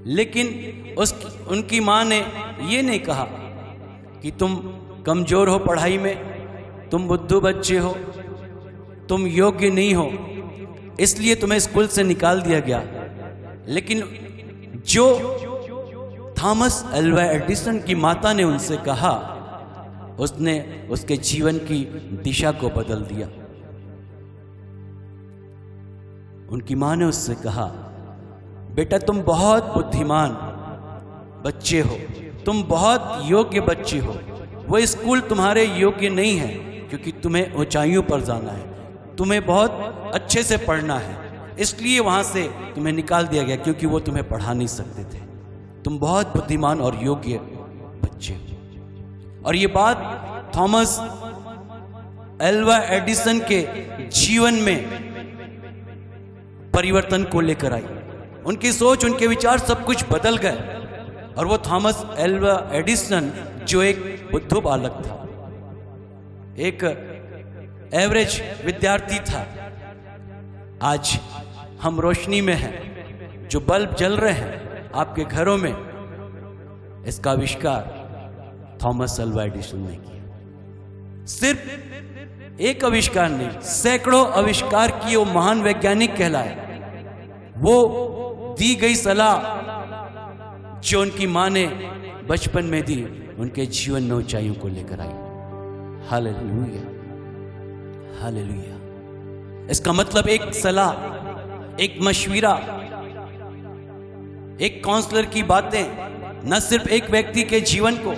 लेकिन उनकी मां ने ये नहीं कहा कि तुम कमजोर हो पढ़ाई में, तुम बुद्धू बच्चे हो, तुम योग्य नहीं हो, इसलिए तुम्हें स्कूल से निकाल दिया गया। लेकिन जो थॉमस एल्वा एडिसन की माता ने उनसे कहा, उसने उसके जीवन की दिशा को बदल दिया। उनकी मां ने उससे कहा बेटा तुम बहुत बुद्धिमान बच्चे हो, तुम बहुत योग्य बच्चे हो, वो स्कूल तुम्हारे योग्य नहीं है क्योंकि तुम्हें ऊंचाइयों पर जाना है, तुम्हें बहुत अच्छे से पढ़ना है, इसलिए वहां से तुम्हें निकाल दिया गया क्योंकि वो तुम्हें पढ़ा नहीं सकते थे। तुम बहुत बुद्धिमान और योग्य बच्चे हो। और ये बात थॉमस एल्वा एडिसन के जीवन में परिवर्तन को लेकर आई। उनकी सोच, उनके विचार सब कुछ बदल गए और वो थॉमस एल्वा एडिसन जो एक बुद्धू बालक था, एक एवरेज विद्यार्थी था, आज हम रोशनी में हैं, जो बल्ब जल रहे हैं आपके घरों में, इसका आविष्कार थॉमस अल्वा एडिसन ने किया। सिर्फ एक आविष्कार नहीं, सैकड़ों आविष्कार किए वो महान वैज्ञानिक कहलाए। वो दी गई सलाह जो उनकी मां ने बचपन में दी, उनके जीवन में ऊंचाइयों को लेकर आई। Hallelujah, hallelujah. इसका मतलब एक सलाह, एक मशविरा, एक काउंसलर की बातें न सिर्फ एक व्यक्ति के जीवन को,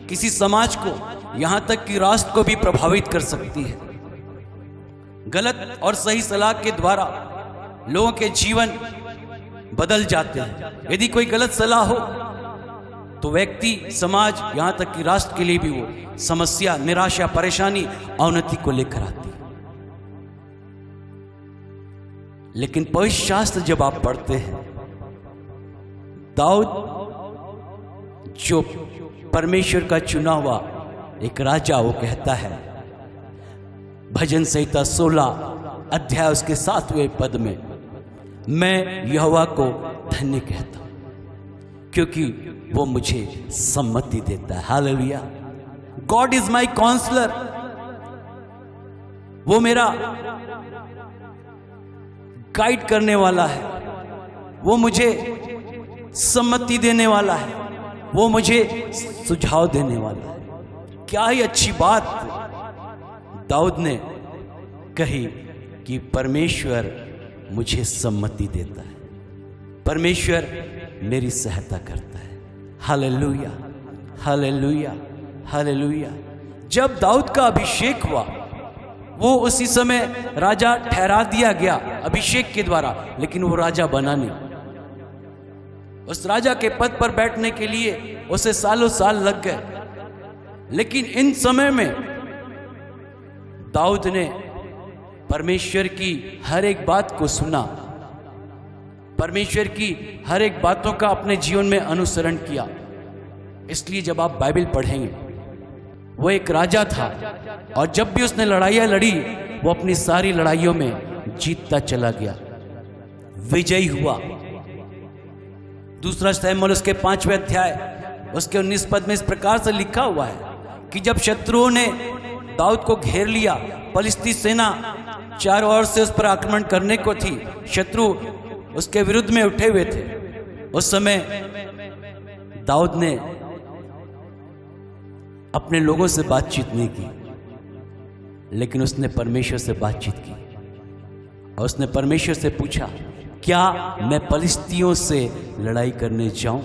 किसी समाज को, यहां तक कि राष्ट्र को भी प्रभावित कर सकती है। गलत और सही सलाह के द्वारा लोगों के जीवन बदल जाते हैं। यदि कोई गलत सलाह हो तो व्यक्ति, समाज, यहां तक कि राष्ट्र के लिए भी वो समस्या, निराशा, परेशानी, अवनति को लेकर आती है। लेकिन पवित्र शास्त्र जब आप पढ़ते हैं, दाऊद जो परमेश्वर का चुना हुआ एक राजा, वो कहता है भजन संहिता 16 अध्याय उसके 7वें पद में, मैं यहोवा को धन्य कहता हूं क्योंकि वो मुझे सम्मति देता है। Hallelujah. God is my counsellor. वो मेरा गाइड करने वाला है, वो मुझे सम्मति देने वाला है, वो मुझे सुझाव देने वाला है। क्या ही अच्छी बात दाऊद ने कही कि परमेश्वर मुझे सम्मति देता है, परमेश्वर मेरी सहायता करता है। Hallelujah, hallelujah, hallelujah. जब दाऊद का अभिषेक हुआ, वो उसी समय राजा ठहरा दिया गया अभिषेक के द्वारा, लेकिन वो राजा बना नहीं। उस राजा के पद पर बैठने के लिए उसे सालों साल लग गए। लेकिन इन समय में दाऊद ने परमेश्वर की हर एक बात को सुना, परमेश्वर की हर एक बातों का अपने जीवन में अनुसरण किया। इसलिए जब आप बाइबल पढ़ेंगे, वो एक राजा था और जब भी उसने लड़ाइयां लड़ी, वो अपनी सारी लड़ाइयों में जीतता चला गया, विजयी हुआ। दूसरा शमूएल उसके 5वें अध्याय उसके 19 पद में इस प्रकार से लिखा हुआ है कि जब शत्रुओं ने दाऊद को घेर लिया, पलिस्ती सेना चारों ओर से उस पर आक्रमण करने को थी, शत्रु उसके विरुद्ध में उठे हुए थे। उस समय दाऊद ने अपने लोगों से बातचीत नहीं की, लेकिन उसने परमेश्वर से बातचीत की और उसने परमेश्वर से पूछा, क्या मैं पलिस्तियों से लड़ाई करने जाऊं?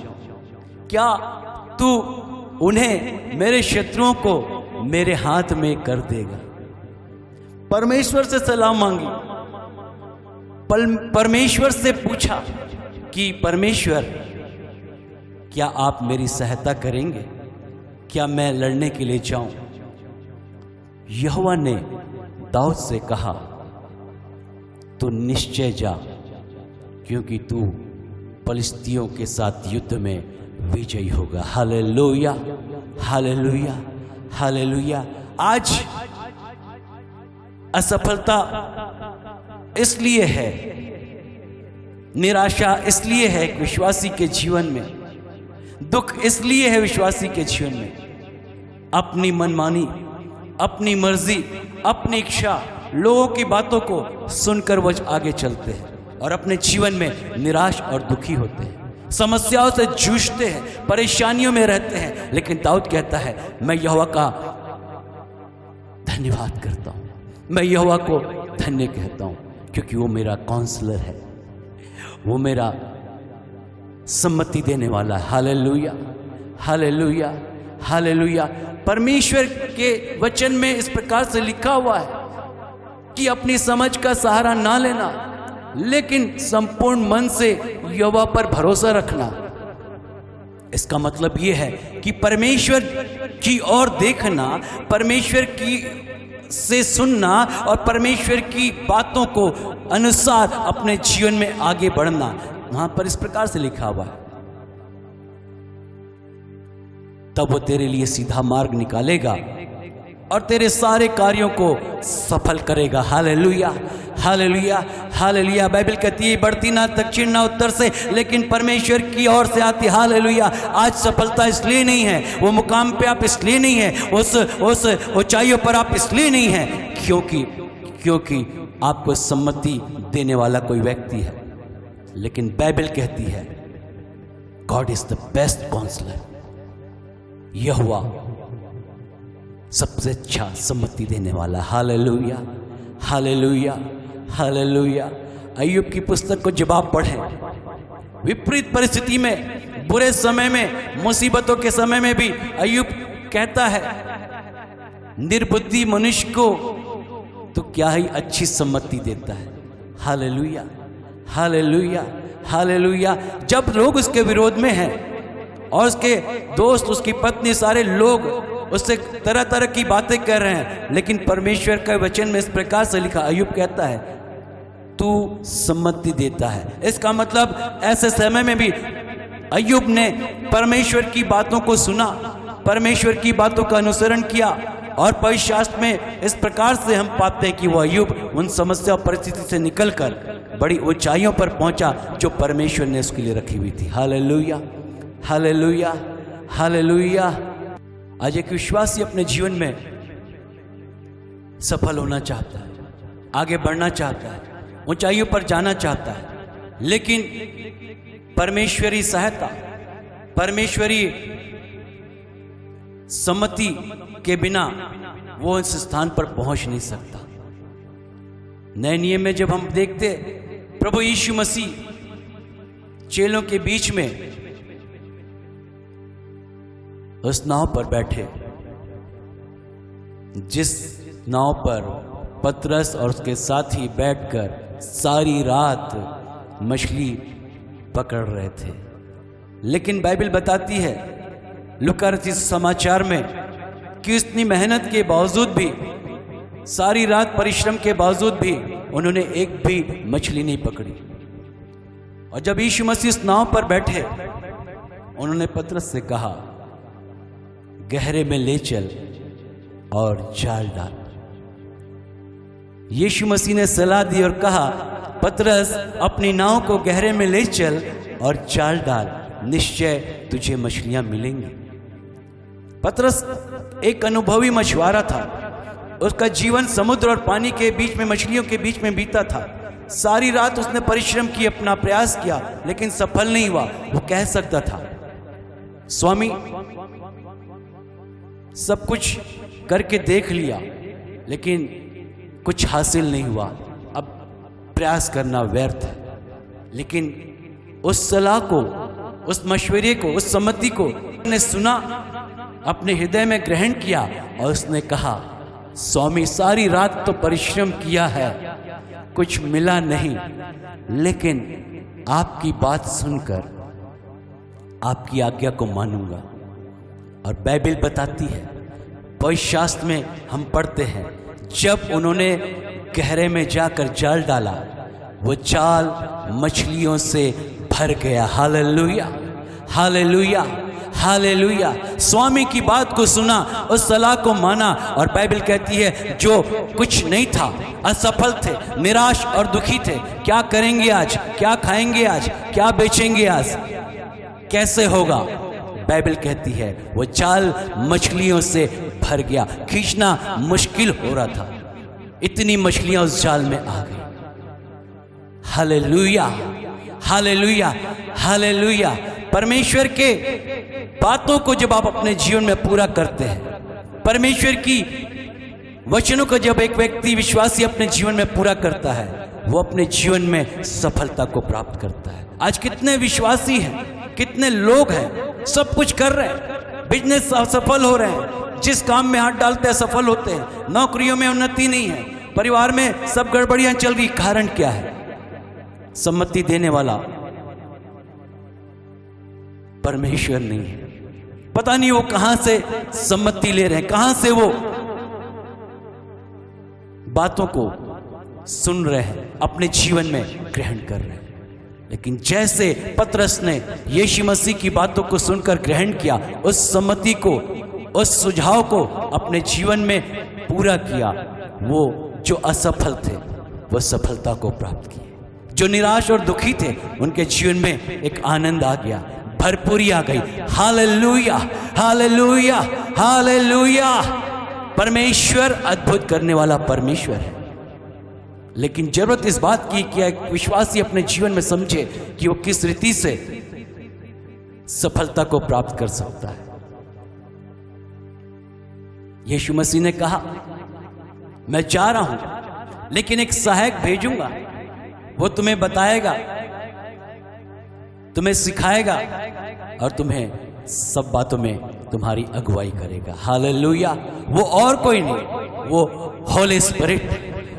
क्या तू उन्हें, मेरे शत्रुओं को मेरे हाथ में कर देगा? परमेश्वर से सलाह मांगी, परमेश्वर से पूछा कि परमेश्वर, क्या आप मेरी सहायता करेंगे? क्या मैं लड़ने के लिए जाऊं? यहोवा ने दाऊद से कहा, तू निश्चय जा, क्योंकि तू पलिस्तियों के साथ युद्ध में विजयी होगा। Hallelujah, hallelujah, hallelujah. आज असफलता इसलिए है, निराशा इसलिए है विश्वासी के जीवन में, दुख इसलिए है विश्वासी के जीवन में, अपनी मनमानी, अपनी मर्जी, अपनी इच्छा, लोगों की बातों को सुनकर वो आगे चलते हैं और अपने जीवन में निराश और दुखी होते हैं, समस्याओं से जूझते हैं, परेशानियों में रहते हैं। लेकिन दाऊद कहता है, मैं यहोवा का धन्यवाद करता हूं, मैं यहोवा को धन्य कहता हूं, क्योंकि वो मेरा काउंसलर है, वो मेरा सम्मति देने वाला है। Hallelujah, hallelujah, hallelujah. परमेश्वर के वचन में इस प्रकार से लिखा हुआ है कि अपनी समझ का सहारा ना लेना, लेकिन संपूर्ण मन से यहोवा पर भरोसा रखना। इसका मतलब यह है कि परमेश्वर की ओर देखना, परमेश्वर की से सुनना और परमेश्वर की बातों को अनुसार अपने जीवन में आगे बढ़ना। वहां पर इस प्रकार से लिखा हुआ है, तब वो तेरे लिए सीधा मार्ग निकालेगा और तेरे सारे कार्यों को सफल करेगा। Hallelujah, hallelujah, hallelujah. बाइबल कहती है बढ़ती ना दक्षिण ना उत्तर से, लेकिन परमेश्वर की ओर से आती। हालेलुया। आज सफलता इसलिए नहीं है, वो मुकाम पे आप इसलिए नहीं है, उस ऊंचाइयों पर आप इसलिए नहीं है क्योंकि आपको सम्मति देने वाला कोई व्यक्ति है। लेकिन बाइबल कहती है God is the best counsellor. यहोवा सबसे अच्छा सम्मति देने वाला। Hallelujah, hallelujah, hallelujah. अय्यूब की पुस्तक को जब आप पढ़ें, विपरीत परिस्थिति में, बुरे समय में, मुसीबतों के समय में भी अय्यूब कहता है निर्बुद्धि मनुष्य को तो क्या ही अच्छी सम्मति देता है। Hallelujah, hallelujah, hallelujah. जब लोग उसके विरोध में हैं और उसके दोस्त, उसकी पत्नी, सारे लोग उससे तरह तरह की बातें कर रहे हैं, लेकिन परमेश्वर का वचन में इस प्रकार से लिखा, अय्यूब कहता है तू सम्मति देता है। इसका मतलब ऐसे समय में भी अय्यूब ने परमेश्वर की बातों को सुना, परमेश्वर की बातों का अनुसरण किया, और पवित्र शास्त्र में इस प्रकार से हम पाते हैं कि वो अय्यूब उन समस्या और परिस्थिति से निकलकर बड़ी ऊंचाइयों पर पहुंचा जो परमेश्वर ने उसके लिए रखी हुई थी। Hallelujah, hallelujah, hallelujah. आज एक विश्वासी अपने जीवन में सफल होना चाहता है, आगे बढ़ना चाहता है, ऊंचाइयों पर जाना चाहता है, लेकिन परमेश्वरी सहायता, परमेश्वरी सम्मति के बिना वो इस स्थान पर पहुंच नहीं सकता। नए नियम में जब हम देखते प्रभु यीशु मसीह चेलों के बीच में उस नाव पर बैठे, जिस नाव पर पतरस और उसके साथी बैठकर सारी रात मछली पकड़ रहे थे। लेकिन बाइबल बताती है लूका रचित समाचार में कि इतनी मेहनत के बावजूद भी, सारी रात परिश्रम के बावजूद भी उन्होंने एक भी मछली नहीं पकड़ी। और जब यीशु मसीह इस नाव पर बैठे, उन्होंने पतरस से कहा गहरे में ले चल और जाल डाल। यीशु मसीह ने सलाह दी और कहा पतरस अपनी नाव को गहरे में ले चल और जाल डाल, निश्चय तुझे मछलियां मिलेंगी। पतरस एक अनुभवी मछुआरा था, उसका जीवन समुद्र और पानी के बीच में, मछलियों के बीच में बीता था। सारी रात उसने परिश्रम की, अपना प्रयास किया, लेकिन सफल नहीं हुआ। वो कह सकता था स्वामी सब कुछ करके देख लिया लेकिन कुछ हासिल नहीं हुआ, अब प्रयास करना व्यर्थ है। लेकिन उस सलाह को, उस मशवरे को, उस सम्मति को उसने सुना, अपने हृदय में ग्रहण किया और उसने कहा स्वामी सारी रात तो परिश्रम किया है, कुछ मिला नहीं, लेकिन आपकी बात सुनकर आपकी आज्ञा को मानूंगा। और बाइबल बताती है, पवित्र शास्त्र में हम पढ़ते हैं जब उन्होंने गहरे में जाकर जाल डाला, वो जाल मछलियों से भर गया। Hallelujah, hallelujah, hallelujah. स्वामी की बात को सुना, उस सलाह को माना, और बाइबल कहती है जो कुछ नहीं था, असफल थे, निराश और दुखी थे, क्या करेंगे आज, क्या खाएंगे आज, क्या बेचेंगे आज, कैसे होगा, बाइबल कहती है वो जाल मछलियों से भर गया। खींचना मुश्किल हो रहा था, इतनी मछलियां उस जाल में आ गई। Hallelujah, hallelujah, hallelujah. परमेश्वर के बातों को जब आप अपने जीवन में पूरा करते हैं, परमेश्वर की वचनों को जब एक व्यक्ति विश्वासी अपने जीवन में पूरा करता है, वो अपने जीवन में सफलता को प्राप्त करता है। आज कितने विश्वासी हैं, कितने लोग हैं, सब कुछ कर रहे हैं, बिजनेस सफल हो रहे हैं, जिस काम में हाथ डालते हैं सफल होते हैं, नौकरियों में उन्नति नहीं है, परिवार में सब गड़बड़ियां चल रही। कारण क्या है? सम्मति देने वाला परमेश्वर नहीं है। पता नहीं वो कहां से सम्मति ले रहे हैं, कहां से वो बातों को सुन रहे हैं, अपने जीवन में ग्रहण कर रहे हैं। लेकिन जैसे पतरस ने यीशु मसीह की बातों को सुनकर ग्रहण किया, उस सम्मति को उस सुझाव को अपने जीवन में पूरा किया, वो जो असफल थे वो सफलता को प्राप्त किए। जो निराश और दुखी थे उनके जीवन में एक आनंद आ गया, भरपूरी आ गई। Hallelujah, hallelujah, hallelujah. परमेश्वर अद्भुत करने वाला परमेश्वर है, लेकिन जरूरत इस बात की कि एक विश्वासी अपने जीवन में समझे कि वो किस रीति से सफलता को प्राप्त कर सकता है। यीशु मसीह ने कहा, मैं जा रहा हूं लेकिन एक सहायक भेजूंगा, वो तुम्हें बताएगा, तुम्हें सिखाएगा और तुम्हें सब बातों में तुम्हारी अगुवाई करेगा। हालेलुया। वो और कोई नहीं, वो होली स्पिरिट,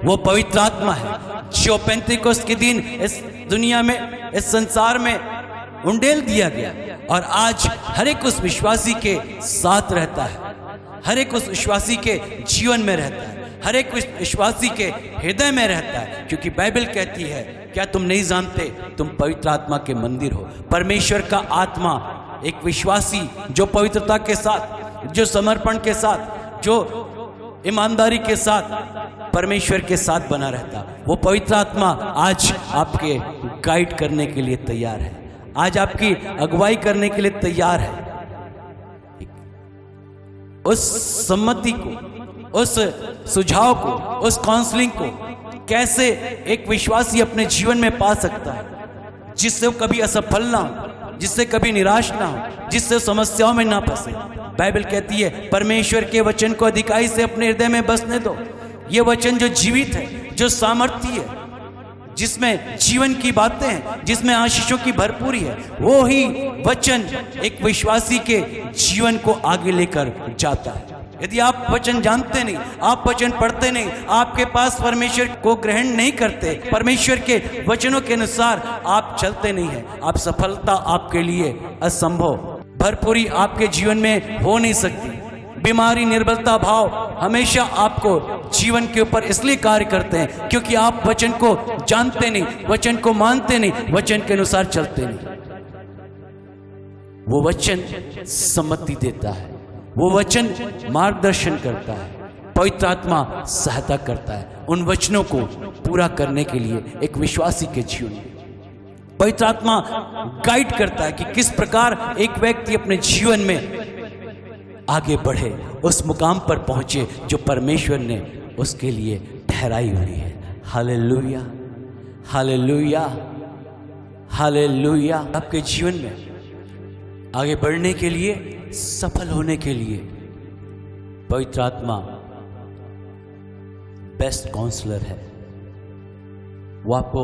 वो पवित्र आत्मा है जो पेंतिकोस्त के दिन इस दुनिया में, इस संसार में उंडेल दिया गया और आज हर एक उस विश्वासी के साथ रहता है, हर एक उस विश्वासी के जीवन में रहता है, हर एक विश्वासी के हृदय में रहता है। क्योंकि बाइबल कहती है, क्या तुम नहीं जानते तुम पवित्र आत्मा के मंदिर हो? परमेश्वर का आत्मा एक विश्वासी जो पवित्रता के साथ, जो समर्पण के साथ, जो ईमानदारी के साथ परमेश्वर के साथ बना रहता, वो पवित्र आत्मा आज आपके गाइड करने के लिए तैयार है, आज आपकी अगुवाई करने के लिए तैयार है। उस सम्मति को, उस सुझाव को, उस काउंसलिंग को कैसे एक विश्वासी अपने जीवन में पा सकता है, जिससे वो कभी असफल ना हो, जिससे कभी निराश ना हो, जिससे समस्याओं में ना फंसे। बाइबल कहती है, परमेश्वर के वचन को अधिकाई से अपने हृदय में बसने दो। ये वचन जो जीवित है, जो सामर्थ्य है, जिसमें जीवन की बातें हैं, जिसमें आशीषों की भरपूरी है, वो ही वचन एक विश्वासी के जीवन को आगे लेकर जाता है। यदि आप वचन जानते नहीं, आप वचन पढ़ते नहीं, आपके पास परमेश्वर को ग्रहण नहीं करते, परमेश्वर के वचनों के अनुसार आप चलते नहीं हैं, आप सफलता आपके लिए असंभव, भरपूरी आपके जीवन में हो नहीं सकती। बीमारी, निर्बलता भाव हमेशा आपको जीवन के ऊपर इसलिए कार्य करते हैं क्योंकि आप वचन को जानते नहीं, वचन को मानते नहीं, वचन के अनुसार चलते नहीं। वो वचन सम्मति देता है, वो वचन मार्गदर्शन करता है, पवित्र आत्मा सहायता करता है उन वचनों को पूरा करने के लिए एक विश्वासी के जीवन में। पवित्र आत्मा गाइड करता है कि किस प्रकार एक व्यक्ति अपने जीवन में आगे बढ़े, उस मुकाम पर पहुंचे जो परमेश्वर ने उसके लिए ठहराई हुई है। Hallelujah, hallelujah, hallelujah. आपके जीवन में आगे बढ़ने के लिए, सफल होने के लिए पवित्र आत्मा बेस्ट काउंसलर है। वो आपको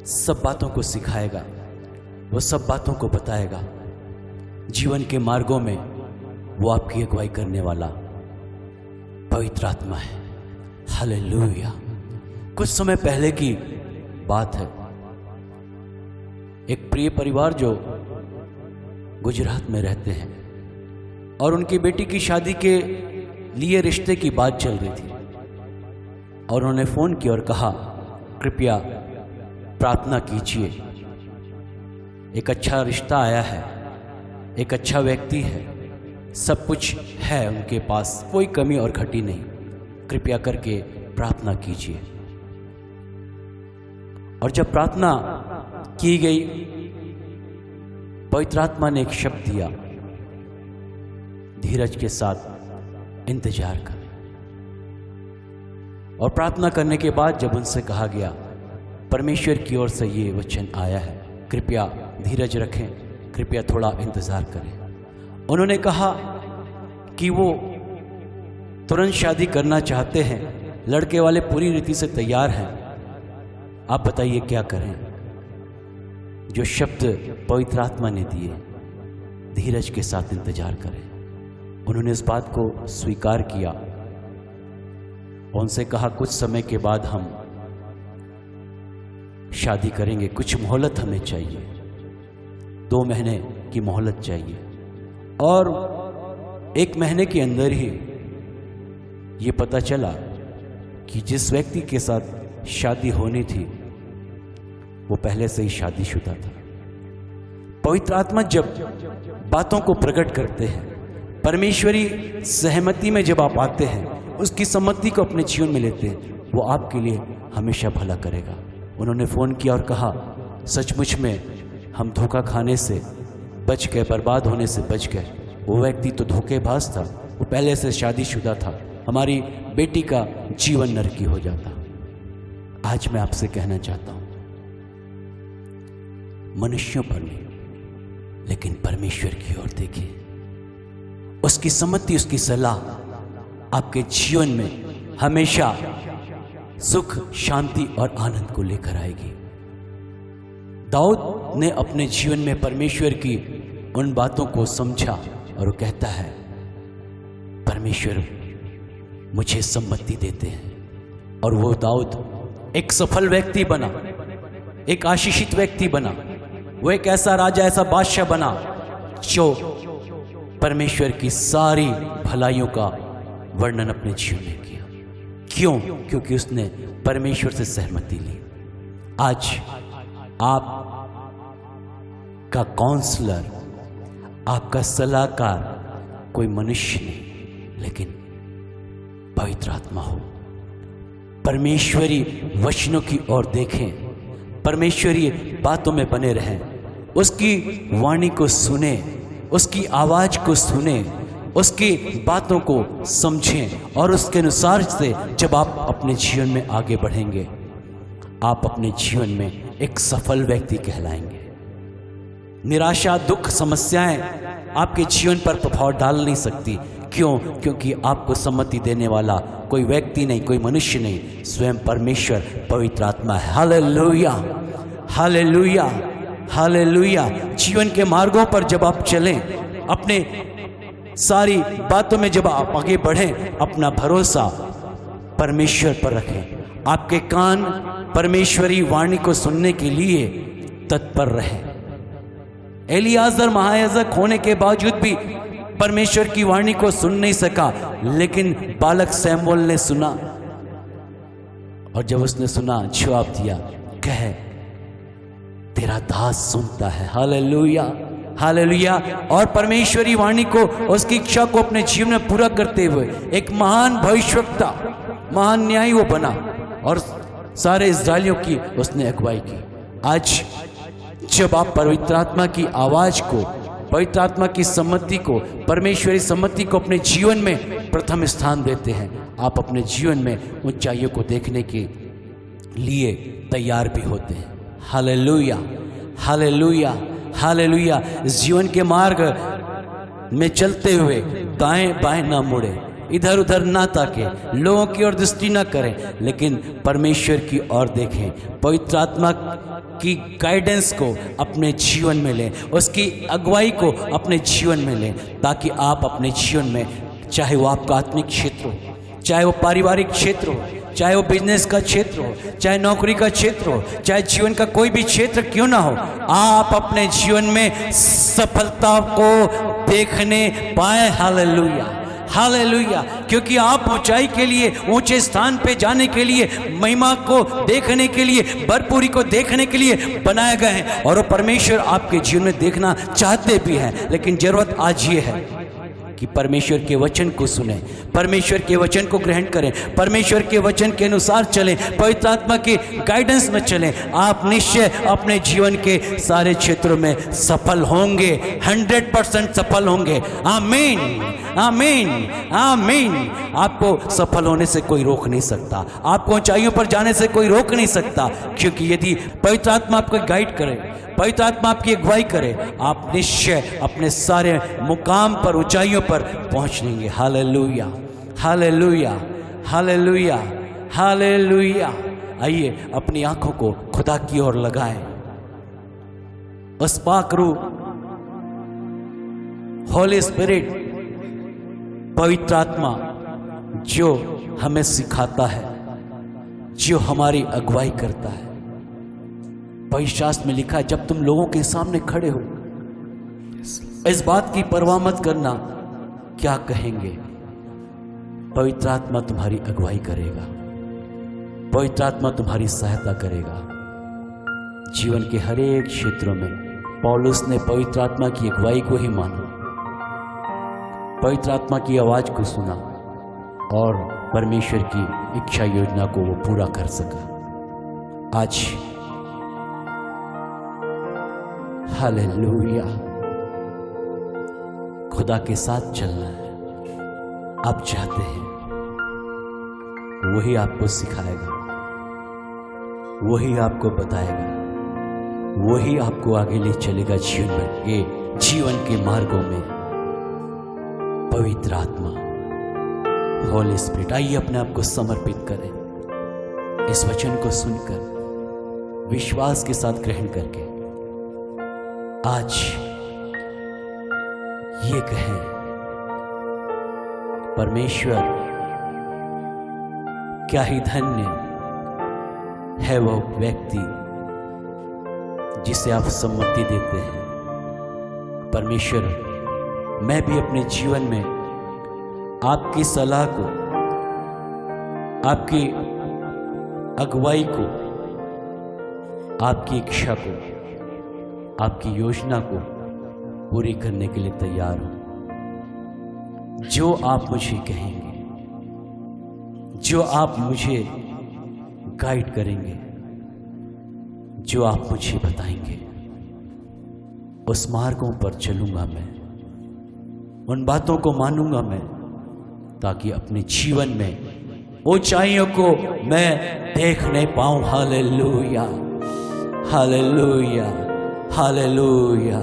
सब बातों को सिखाएगा, वो सब बातों को बताएगा। जीवन के मार्गों में वो आपकी अगुवाई करने वाला पवित्र आत्मा है। हालेलुया। कुछ समय पहले की बात है, एक प्रिय परिवार जो गुजरात में रहते हैं और उनकी बेटी की शादी के लिए रिश्ते की बात चल रही थी और उन्होंने फोन किया और कहा, कृपया प्रार्थना कीजिए, एक अच्छा रिश्ता आया है, एक अच्छा व्यक्ति है, सब कुछ है उनके पास, कोई कमी और घटी नहीं, कृपया करके प्रार्थना कीजिए। और जब प्रार्थना की गई, पवित्र आत्मा ने एक शब्द दिया, धीरज के साथ इंतजार कर। और प्रार्थना करने के बाद जब उनसे कहा गया, परमेश्वर की ओर से ये वचन आया है, कृपया धीरज रखें, कृपया थोड़ा इंतजार करें। उन्होंने कहा कि वो तुरंत शादी करना चाहते हैं, लड़के वाले पूरी रीति से तैयार हैं, आप बताइए क्या करें। जो शब्द पवित्र आत्मा ने दिए, धीरज के साथ इंतजार करें, उन्होंने इस बात को स्वीकार किया और उनसे कहा, कुछ समय के बाद हम शादी करेंगे, कुछ मोहलत हमें चाहिए, 2 महीने की मोहलत चाहिए। और 1 महीने के अंदर ही ये पता चला कि जिस व्यक्ति के साथ शादी होनी थी वो पहले से ही शादीशुदा था। पवित्र आत्मा जब बातों को प्रकट करते हैं, परमेश्वरी सहमति में जब आप आते हैं, उसकी सम्मति को अपने जीवन में लेते हैं, वो आपके लिए हमेशा भला करेगा। उन्होंने फ़ोन किया और कहा, सचमुच में हम धोखा खाने से बच गए, बर्बाद होने से बच गए। वो व्यक्ति तो धोखेबाज था, वो पहले से शादीशुदा था, हमारी बेटी का जीवन नरकी हो जाता। आज मैं आपसे कहना चाहता हूं, मनुष्यों पर नहीं लेकिन परमेश्वर की ओर देखिए। उसकी सम्मति, उसकी सलाह आपके जीवन में हमेशा सुख, शांति और आनंद को लेकर आएगी। दाऊद ने अपने जीवन में परमेश्वर की उन बातों को समझा और वो कहता है, परमेश्वर मुझे सम्मति देते हैं। और वो दाऊद एक सफल व्यक्ति बना, एक आशीषित व्यक्ति बना, वो एक ऐसा राजा, ऐसा बादशाह बना जो परमेश्वर की सारी भलाइयों का वर्णन अपने जीवन में किया। क्यों? क्योंकि उसने परमेश्वर से सहमति ली। आज आप का काउंसलर, आपका सलाहकार कोई मनुष्य नहीं लेकिन पवित्र आत्मा हो। परमेश्वरी वचनों की ओर देखें, परमेश्वरी बातों में बने रहें, उसकी वाणी को सुने, उसकी आवाज को सुने, उसकी बातों को समझें और उसके अनुसार से जब आप अपने जीवन में आगे बढ़ेंगे, आप अपने जीवन में एक सफल व्यक्ति कहलाएंगे। निराशा, दुख, समस्याएं आपके जीवन पर प्रभाव डाल नहीं सकती। क्यों? क्योंकि आपको सम्मति देने वाला कोई व्यक्ति नहीं, कोई मनुष्य नहीं, स्वयं परमेश्वर पवित्र आत्मा है। Hallelujah, hallelujah, hallelujah. जीवन के मार्गों पर जब आप चलें, अपने सारी बातों में जब आप आगे बढ़ें, अपना भरोसा परमेश्वर पर रखें। आपके कान परमेश्वरी वाणी को सुनने के लिए तत्पर रहें। एलियाजर महायाजक होने के बावजूद भी परमेश्वर की वाणी को सुन नहीं सका, लेकिन बालक सैमुएल ने सुना और जब उसने सुना, जवाब दिया, कह तेरा दास सुनता है। Hallelujah, hallelujah. और परमेश्वरी वाणी को, उसकी इच्छा को अपने जीवन में पूरा करते हुए एक महान भविष्यवक्ता, महान न्यायी वो बना और सारे इस्राएलियों की उसने अगुवाई की। आज जब आप पवित्र आत्मा की आवाज को, पवित्र आत्मा की सम्मति को, परमेश्वरी सम्मति को अपने जीवन में प्रथम स्थान देते हैं, आप अपने जीवन में ऊंचाइयों को देखने के लिए तैयार भी होते हैं। Hallelujah, hallelujah, hallelujah. जीवन के मार्ग में चलते हुए दाएं बाएं ना मुड़े, इधर उधर ना ताके, लोगों की ओर दृष्टि ना करें, लेकिन परमेश्वर की ओर देखें। पवित्र आत्मा की गाइडेंस को अपने जीवन में लें, उसकी अगुवाई को अपने जीवन में लें, ताकि आप अपने जीवन में, चाहे वो आपका आत्मिक क्षेत्र हो, चाहे वो पारिवारिक क्षेत्र हो, चाहे वो बिजनेस का क्षेत्र हो, चाहे नौकरी का क्षेत्र हो, चाहे जीवन का कोई भी क्षेत्र क्यों ना हो, आप अपने जीवन में सफलता को देखने पाए। Hallelujah, hallelujah. क्योंकि आप ऊंचाई के लिए, ऊंचे स्थान पे जाने के लिए, महिमा को देखने के लिए, भरपूरी को देखने के लिए बनाए गए हैं और वो परमेश्वर आपके जीवन में देखना चाहते भी हैं। लेकिन जरूरत आज ये है कि परमेश्वर के वचन को सुने, परमेश्वर के वचन को ग्रहण करें, परमेश्वर के वचन के अनुसार चलें, पवित्र आत्मा के गाइडेंस में चलें। आप निश्चय अपने जीवन के सारे क्षेत्रों में सफल होंगे, 100% सफल होंगे। आमीन, आमीन, आमीन। आपको सफल होने से कोई रोक नहीं सकता, आपको ऊंचाइयों पर जाने से कोई रोक नहीं सकता, क्योंकि यदि पवित्र आत्मा आपको गाइड करे, पवित्र आत्मा आपकी अगुवाई करे, आप निश्चय अपने सारे मुकाम पर, ऊंचाइयों पर पहुंच लेंगे। Hallelujah, hallelujah, hallelujah, hallelujah. आइए अपनी आंखों को खुदा की ओर लगाएं। उस पाक रूह होली स्पिरिट, पवित्र आत्मा जो हमें सिखाता है, जो हमारी अगुवाई करता है। पवित्र शास्त्र में लिखा है, जब तुम लोगों के सामने खड़े हो, इस बात की परवाह मत करना क्या कहेंगे। पवित्र आत्मा तुम्हारी अगुवाई करेगा, पवित्र आत्मा तुम्हारी सहायता करेगा। जीवन के हर एक क्षेत्रों में पौलुस ने पवित्र आत्मा की अगुवाई को ही माना। पवित्र आत्मा की आवाज को सुना और परमेश्वर की इच्छा योजना को वो पूरा कर सका। आज हालेलुया, खुदा के साथ चलना है। आप चाहते हैं, वही आपको सिखाएगा, वही आपको बताएगा, वही आपको आगे ले चलेगा जीवन के मार्गों में। पवित्र आत्मा, होली स्पिरिट, आइए अपने आप को समर्पित करें। इस वचन को सुनकर विश्वास के साथ ग्रहण करके आज ये कहें, परमेश्वर क्या ही धन्य है वो व्यक्ति जिसे आप सम्मति देते हैं। परमेश्वर, मैं भी अपने जीवन में आपकी सलाह को, आपकी अगुवाई को, आपकी इच्छा को, आपकी योजना को पूरी करने के लिए तैयार हूं। जो आप मुझे कहेंगे, जो आप मुझे गाइड करेंगे, जो आप मुझे बताएंगे, उस मार्गों पर चलूंगा मैं, उन बातों को मानूंगा मैं, ताकि अपने जीवन में ऊंचाइयों को मैं देख नहीं पाऊं। Hallelujah, hallelujah, hallelujah,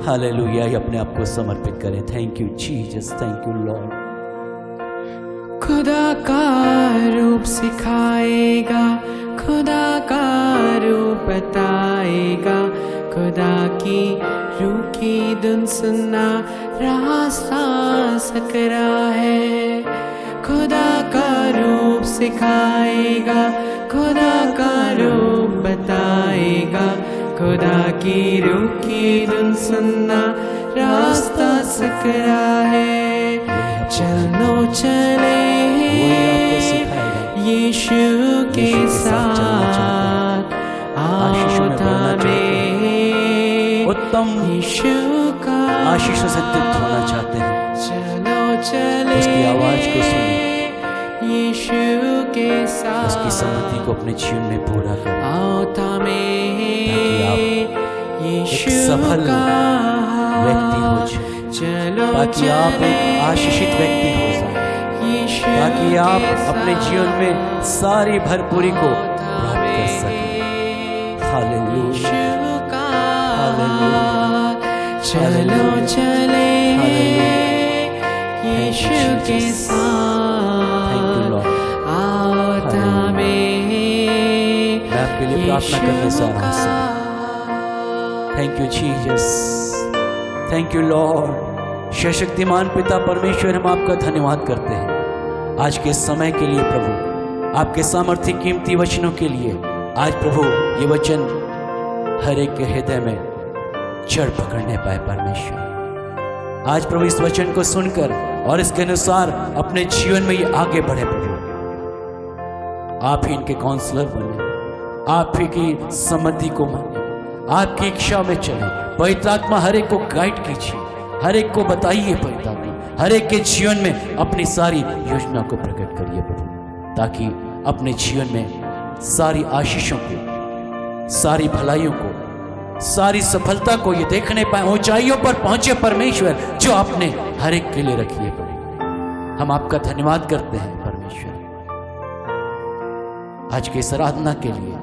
hallelujah. अपने आप को समर्पित करें। Thank you Jesus, thank you Lord. खुदा का रूप सिखाएगा, खुदा का रूप बताएगा, खुदा की रूह की धुन सुनना रास्ता सकरा है। खुदा का रूप सिखाएगा, खुदा का रूप बताएगा, खुदा की रूह की धुन सुनना रास्ता सकरा है। चलो चले यीशु के साथ, आओ थामे उत्तम यीशु का आशीषों से तृप्त होना चाहते हैं। चलो चले उसकी आवाज को सुनिए, यीशु के साथ, उसकी सम्मति को अपने जीवन में पूरा करें। आओ थामे यीशु सफल का व्यक्ति हो जाए, चलो ताकि आप एक आशीषित व्यक्ति हो जाए, ताकि आप अपने जीवन में सारी भरपूरी को प्राप्त कर सकें। हालेलुया, हालेलुया, चलो चले यीशु के साथ, आओ थामे मैं आपके लिए प्रार्थना करने जा रहा हूं। Thank you Jesus, thank you Lord. Shaktimaan पिता परमेश्वर, हम आपका धन्यवाद करते हैं आज के समय के लिए प्रभु, आपके सामर्थ्य कीमती वचनों के लिए। आज प्रभु ये वचन हर एक के हृदय में जड़ पकड़ने पाए परमेश्वर। आज प्रभु इस वचन को सुनकर और इसके अनुसार अपने जीवन में ये आगे बढ़े प्रभु। आप ही इनके काउंसलर बने, आप ही की सम्मति को माने, आपकी इच्छा में चले। पवित्र आत्मा हर एक को गाइड कीजिए, हर एक को बताइए पवित्र आत्मा, हर एक के जीवन में अपनी सारी योजना को प्रकट करिए प्रभु, ताकि अपने जीवन में सारी आशीषों को, सारी भलाइयों को, सारी सफलता को ये देखने पाए, ऊंचाइयों पर पहुंचे परमेश्वर, जो आपने हर एक के लिए रखी है प्रभु। हम आपका धन्यवाद करते हैं परमेश्वर, आज के इस आराधना के लिए,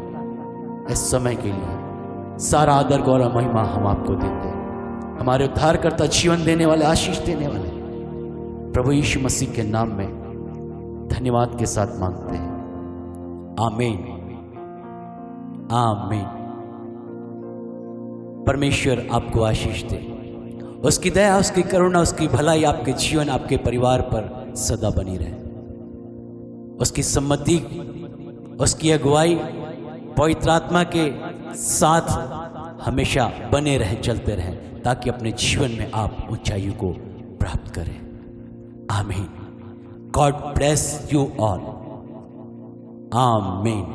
इस समय के लिए। सारा आदर गौरव महिमा हम आपको देते हैं, हमारे उद्धारकर्ता, जीवन देने वाले, आशीष देने वाले प्रभु यीशु मसीह के नाम में धन्यवाद के साथ मांगते हैं। आमीन, आमीन। परमेश्वर आपको आशीष दे, उसकी दया, उसकी करुणा, उसकी भलाई आपके जीवन, आपके परिवार पर सदा बनी रहे। उसकी सम्मति, उसकी अगुवाई पवित्र आत्मा के साथ हमेशा बने रहें, चलते रहें, ताकि अपने जीवन में आप ऊंचाइयों को प्राप्त करें। आमीन। God bless you all. आमीन।